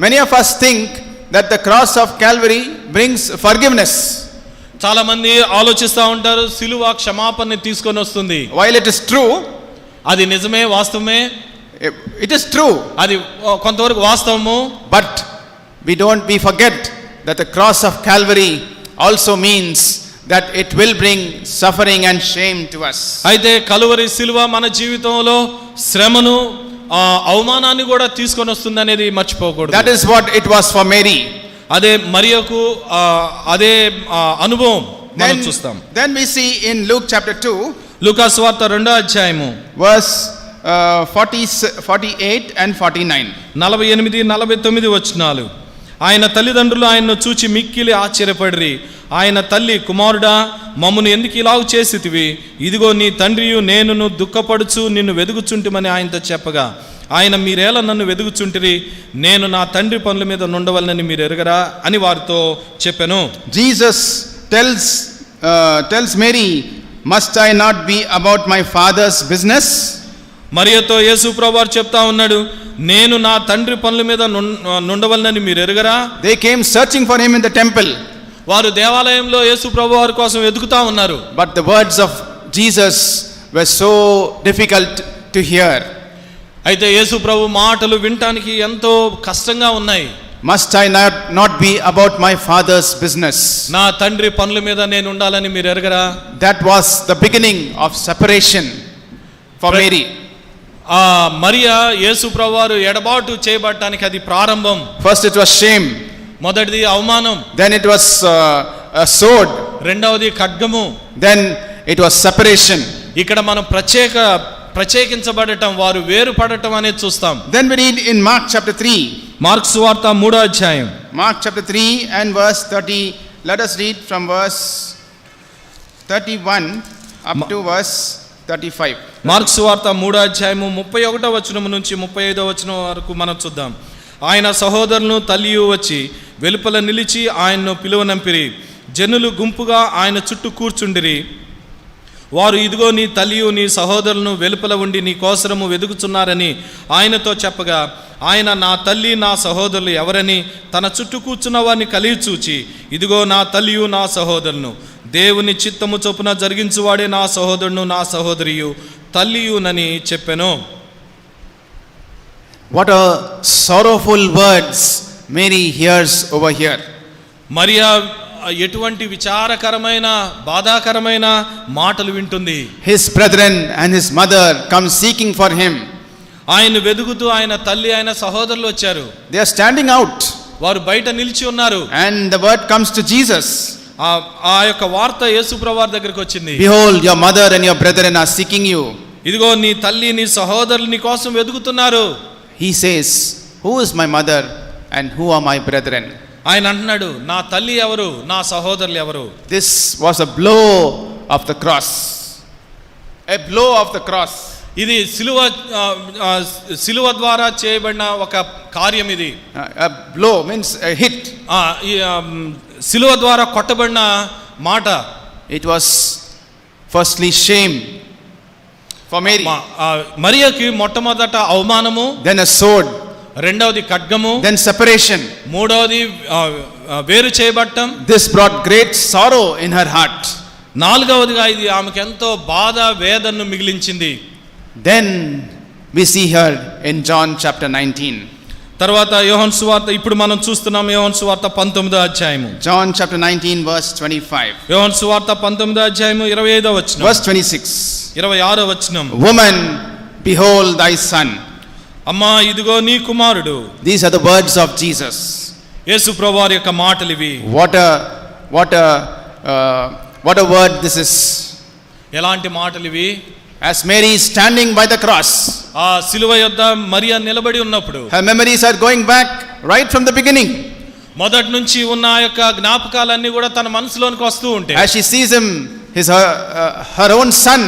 Many of us think that the cross of Calvary brings forgiveness. చాలా మంది ఆలోచిస్తూ ఉంటారు సిలువ క్షమాపణ తీసుకొని వస్తుంది. While it is true, అది నిజమే, వాస్తవమే. It is true. అది కొంతవరకు వాస్తవము. But we forget that the cross of Calvary also means that it will bring suffering and shame to us. అయితే కలువరి సిలువ మన జీవితంలో శ్రమను అవమానాన్ని కూడా తీసుకొని వస్తుంది అనేది మర్చిపోకూడదు. That is what it was for Mary. అదే మరియకు అదే అనుభవం మనం చూస్తాం. Then we see in Luke chapter 2, లూకా సువార్త 2వ అధ్యాయము verse 48 and 49. 48 49 వచనాలు. ఆయన తల్లిదండ్రులు ఆయన్ను చూచి మిక్కిలి ఆశ్చర్యపడిరి. ఆయన తల్లి, కుమారుడా, మమ్మను ఎందుకు ఇలాగు చేసితివి? ఇదిగో నీ తండ్రియు నేనును దుఃఖపడుచు నిన్ను వెదుగుచుంటిమని ఆయనతో చెప్పగా, ఆయన మీరేలా నన్ను వెదుగుచుంటిరి? నేను నా తండ్రి పనుల మీద నుండవలనని మీరు ఎరగరా అని వారితో చెప్పెను. Jesus tells Mary, must I not be about my father's business? మరియతో యేసు ప్రభువారు చెప్తా ఉన్నాడు, నేను నా తండ్రి పనుల మీద నుండవలనని మీరు ఎరుగరా? They came searching for him in the temple. వారు దేవాలయంలో యేసు ప్రభువారి కోసం వెతుకుతా ఉన్నారు. But the words of Jesus were so difficult to hear. అయితే యేసు ప్రభు మాటలు వినటానికి ఎంతో కష్టంగా ఉన్నాయి. Must I not be about my father's business? నా తండ్రి పనుల మీద నేను ఉండాలని మీరు ఎరగరా? That was the beginning of separation for Mary. Mariya యేసు ప్రభువారు ఎడబాటు చేయబడటానికి అది ప్రారంభం. First it was shame. మొదటిది అవమానం. Then it was a sword. రెండవది ఖడ్గము. Then it was separation. ఇక్కడ మనం ప్రత్యేకించబడటం, వారు వేరుపడటం అనేది చూస్తాం. Then we read in Mark chapter 3. Mark సువార్త 3వ అధ్యాయం. Mark chapter 3 and verse 30. Let us read from verse 31 up to verse 35. Mark సువార్త 3వ అధ్యాయము 31వ వచనం నుంచి 35వ వచనం వరకు మనం చూద్దాం. ఆయన సహోదరులను తల్లియు వచ్చి వెలుపల నిలిచి ఆయన్ను పిలువనంపిరి. జనులు గుంపుగా ఆయన చుట్టూ కూర్చుండిరి. వారు, ఇదిగో నీ తల్లియు నీ సహోదరులను వెలుపల ఉండి నీ కోసరము వెదుకుచున్నారని ఆయనతో చెప్పగా, ఆయన, నా తల్లి నా సహోదరులు ఎవరని తన చుట్టూ కూర్చున్న వారిని కలిగి చూచి, ఇదిగో నా తల్లియు నా సహోదరులను, దేవుని చిత్తము చొప్పున జరిగించువాడే నా సహోదరును నా సహోదరియు తల్లియునని చెప్పెను. What a sorrowful words Mary hears over here. Mariya ఎటువంటి విచారకరమైన బాధాకరమైన మాటలు వింటుంది. His brethren and his mother come seeking for him. ఆయన వెదుగుతూ ఆయన తల్లి ఆయన సహోదరులు వచ్చారు. They are standing out. వారు బయట నిలిచి ఉన్నారు. And the word comes to Jesus. ఆ యొక్క వార్త యేసు ప్రభువారి దగ్గరికి వచ్చింది. Behold, your mother and your brethren are seeking you. ఇదిగో నీ తల్లి నీ సహోదరులు నీ కోసం వెదుగుతున్నారు. He says, who is my mother and who are my brethren? ఆయన అంటున్నాడు, నా తల్లి ఎవరు, నా సహోదరులు ఎవరు? This was a blow of the cross. A blow of the cross. ఇది సిలువ ద్వారా చేయబడిన ఒక కార్యం. ఇది A blow means a hit. సిలువ ద్వారా కొట్టబడిన మాట. It was firstly shame for Mary. మరియకి మొట్టమొదట అవమానము, then a sword, రెండవది ఖడ్గము, then separation, మూడవది వేరు చేయబడటం. This brought great sorrow in her heart. నాలుగవదిగా ఇది ఆమెకు ఎంతో బాధ వేదనను మిగిలించింది. Then we see her in John chapter 19. తర్వాత యోహాను సువార్త, ఇప్పుడు మనం చూస్తున్నాం యోహాను సువార్త 19వ అధ్యాయము. John chapter 19 verse 25. యోహాను సువార్త 19వ అధ్యాయము 25వ వచనం. Verse 26. 26వ వచనం. Woman, behold thy son. అమ్మా, ఇదిగో నీ కుమారుడు. These are the words of Jesus. యేసు ప్రభువారి యొక్క మాటలు ఇవి. What a word this is. ఎలాంటి మాటలు ఇవి? As Mary is standing by the cross, ఆ సిలువ యొద్ద మరియా నిలబడి ఉన్నప్పుడు her memories are going back right from the beginning. మొదటి నుంచి ఉన్న ఆ యొక్క జ్ఞాపకాలన్నీ కూడా తన మనసులోనికి వస్తూ ఉంటాయి. As she sees him, her own son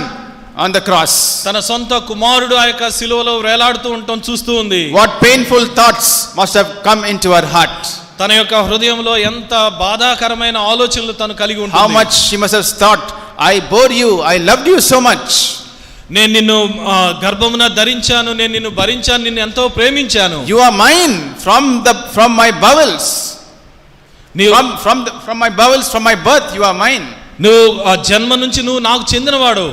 on the cross. తన సొంత కుమారుడు ఆ యొక్క సిలువలో వేలాడుతూ ఉండటం చూస్తూ ఉంది. What painful thoughts must have come into her heart. తన యొక్క హృదయంలో ఎంత బాధాకరమైన ఆలోచనలు తను కలిగి ఉంటుంది. How much she must have thought, I bore you, I loved you so much. నేను నిన్ను గర్భమున ధరించాను, నేను నిన్ను భరించాను, నిన్ను ఎంతో ప్రేమించాను. You are mine from my bowels. From my bowels, from my birth, you are mine. నువ్వు ఆ జన్మ నుంచి నువ్వు నాకు చెందినవాడు.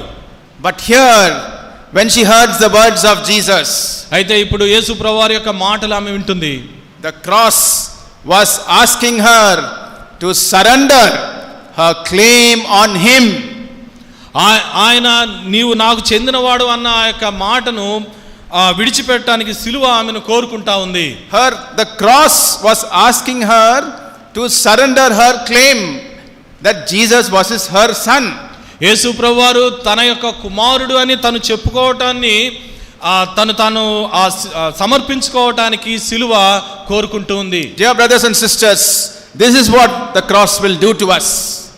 But here, when she heard the words of Jesus, అయితే ఇప్పుడు యేసు ప్రభువారి యొక్క మాటలు ఆమె వింటుంది. The cross was asking her to surrender her claim on him. ఆయన నీవు నాకు చెందినవాడు అన్న ఆ యొక్క మాటను విడిచిపెట్టడానికి సిలువ ఆమెను కోరుకుంటా ఉంది. The cross was asking her to surrender her claim that Jesus was her son. యేసు ప్రభువారు తన యొక్క కుమారుడు అని తను చెప్పుకోవటాన్ని తను సమర్పించుకోవటానికి సిలువ కోరుకుంటూ ఉంది. Dear brothers and sisters, this is what the cross will do to us.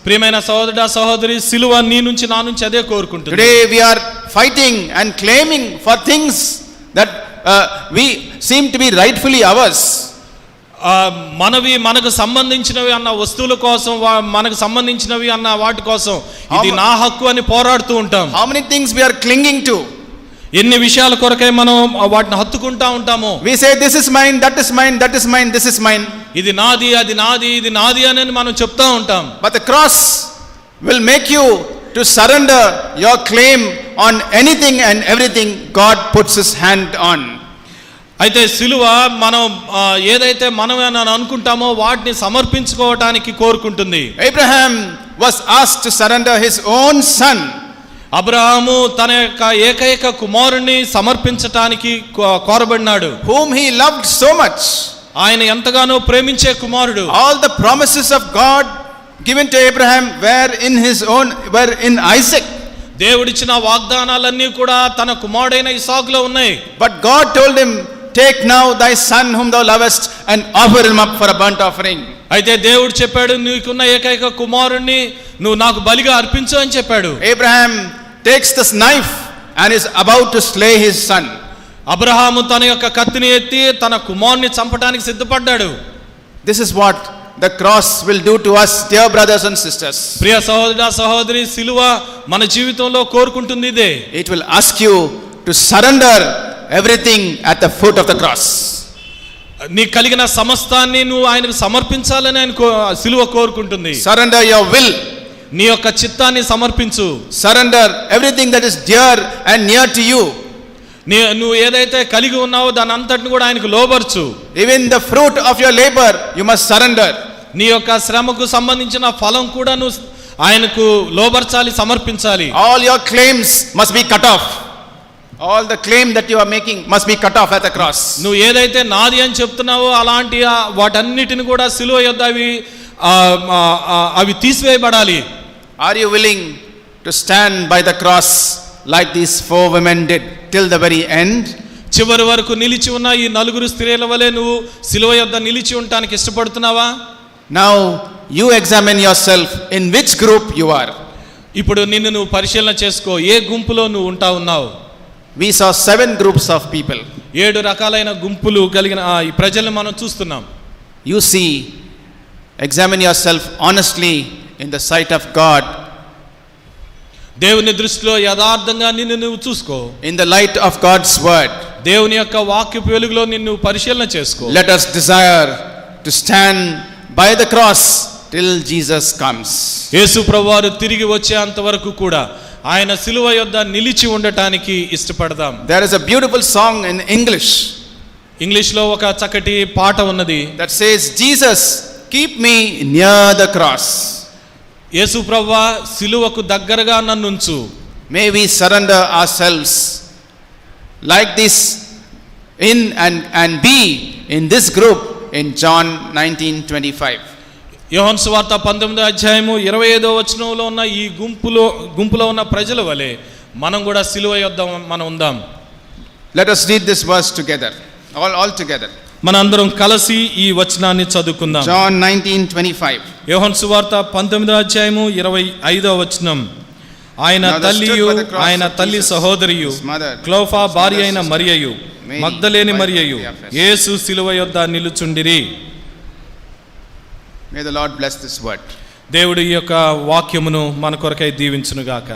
ప్రియమైన సహోదర సహోదరి, సిలువ నీ నుంచి నా నుంచి అదే కోరుకుంటుంది. Today we are fighting and claiming for things that we seem to be rightfully ours. మనకు సంబంధించినవి అన్న వస్తువుల కోసం, మనకు సంబంధించినవి అన్న వాటి కోసం ఇది నా హక్కు అని పోరాడుతూ ఉంటాం. How many things we are clinging to? ఎన్ని విషయాల కొరకై మనం వాటిని హత్తుకుంటా ఉంటామో. We say this is mine, that is mine, that is mine, this is mine. ఇది నాది, అది నాది, ఇది నాది అని మనం చెప్తా ఉంటాం. But the cross will make you to surrender your claim on anything and everything God puts his hand on. అయితే సిలువ మనం ఏదైతే మనం అనుకుంటామో వాటిని సమర్పించుకోవటానికి కోరుకుంటుంది. Abraham was asked to surrender his own son. Abraham తన యొక్క ఏకైక కుమారుణ్ణి సమర్పించటానికి కోరబడినాడు. Whom he loved so much. ఆయన ఎంతగానో ప్రేమించే కుమారుడు. All the promises of God given to Abraham were in Isaac. దేవుడిచ్చిన వాగ్దానాలన్నీ కూడా తన కుమారుడైన ఇస్సాకులో ఉన్నాయి. But God told him, take now thy son whom thou lovest and offer him up for a burnt offering. అయితే దేవుడు చెప్పాడు, నీకున్న ఏకైక కుమారుణ్ణి నువ్వు నాకు బలిగా అర్పించు అని చెప్పాడు. Abraham takes this knife and is about to slay his son. Abraham తన యొక్క కత్తిని ఎత్తి తన కుమారుని చంపడానికి సిద్ధపడ్డాడు. This is what the cross will do to us, dear brothers and sisters. ప్రియ సహోదర సహోదరి, సిలువ మన జీవితంలో కోరుకుంటుంది ఇదే. It will ask you to surrender everything at the foot of the cross. నీ కలిగిన సమస్తాన్ని నువ్వు ఆయనకు సమర్పించాలని ఆయన సిలువ కోరుకుంటుంది. Surrender your will. నీ యొక్క చిత్తాన్ని సమర్పించు. Surrender everything that is dear and near to you. నువ్వు ఏదైతే కలిగి ఉన్నావో దాని అంతటిని కూడా ఆయనకు లోబర్చు. Even the fruit of your labor you must surrender. నీ యొక్క శ్రమకు సంబంధించిన ఫలం కూడా నువ్వు ఆయనకు లోబర్చాలి, సమర్పించాలి. All your claims must be cut off. All the claim that you are making must be cut off at the cross. నువ్వు ఏదైతే నాది అని చెప్తున్నావో అలాంటి వాటన్నిటిని కూడా సిలువ యొద్ద అవి తీసివేయబడాలి. Are you willing to stand by the cross like these 4 women did till the very end? చివరి వరకు నిలిచి ఉన్న ఈ 4 స్త్రీల వలె నువ్వు సిలువ యొద్ద నిలిచి ఉండటానికి ఇష్టపడుతున్నావా? Now you examine yourself in which group you are. ఇప్పుడు నిన్ను నువ్వు పరిశీలన చేసుకో, ఏ గుంపులో నువ్వు ఉన్నావు. We saw 7 groups of people. 7 రకాలైన గుంపులు కలిగిన ఈ ప్రజల్ని మనం చూస్తున్నాం. You see, examine yourself honestly in the sight of God. దేవుని దృష్టిలో యథార్థంగా నిన్ను నువ్వు చూసుకో. In the light of God's word. దేవుని యొక్క వాక్యపు వెలుగులో నిన్ను పరిశీలన చేసుకో. Let us desire to stand by the cross till Jesus comes. యేసు ప్రభువారు తిరిగి వచ్చేంత వరకు కూడా ఆయన సిలువ యొద్ద నిలిచి ఉండటానికి ఇష్టపడదాం. There is a beautiful song in English. ఇంగ్లీష్లో ఒక చక్కటి పాట ఉన్నది that says, Jesus, keep me near the cross. యేసు ప్రభువా సిలువకు దగ్గరగా నన్ను ఉంచు. May we surrender ourselves like this and be in this group in John 19:25. యోహాను సువార్త 19వ అధ్యాయము 25వ వచనంలో ఉన్న ఈ గుంపులో ఉన్న ప్రజల వలె మనం కూడా సిలువ యొద్ద మనం ఉందాం. Let us read this verse together, all together. మనందరం కలిసి ఈ వచనాన్ని చదువుకుందాం. John 19:25. యోహాను సువార్త 19వ అధ్యాయము 25వ వచనం. ఆయన తల్లియు ఆయన తల్లి సహోదరియు క్లోఫా భార్య అయిన మరియయు మగ్దలేని మరియయు యేసు సిలువ యొద్ద నిలుచుండిరి. May the Lord bless this word. దేవుడి యొక్క వాక్యమును మన కొరకై దీవించును గాక.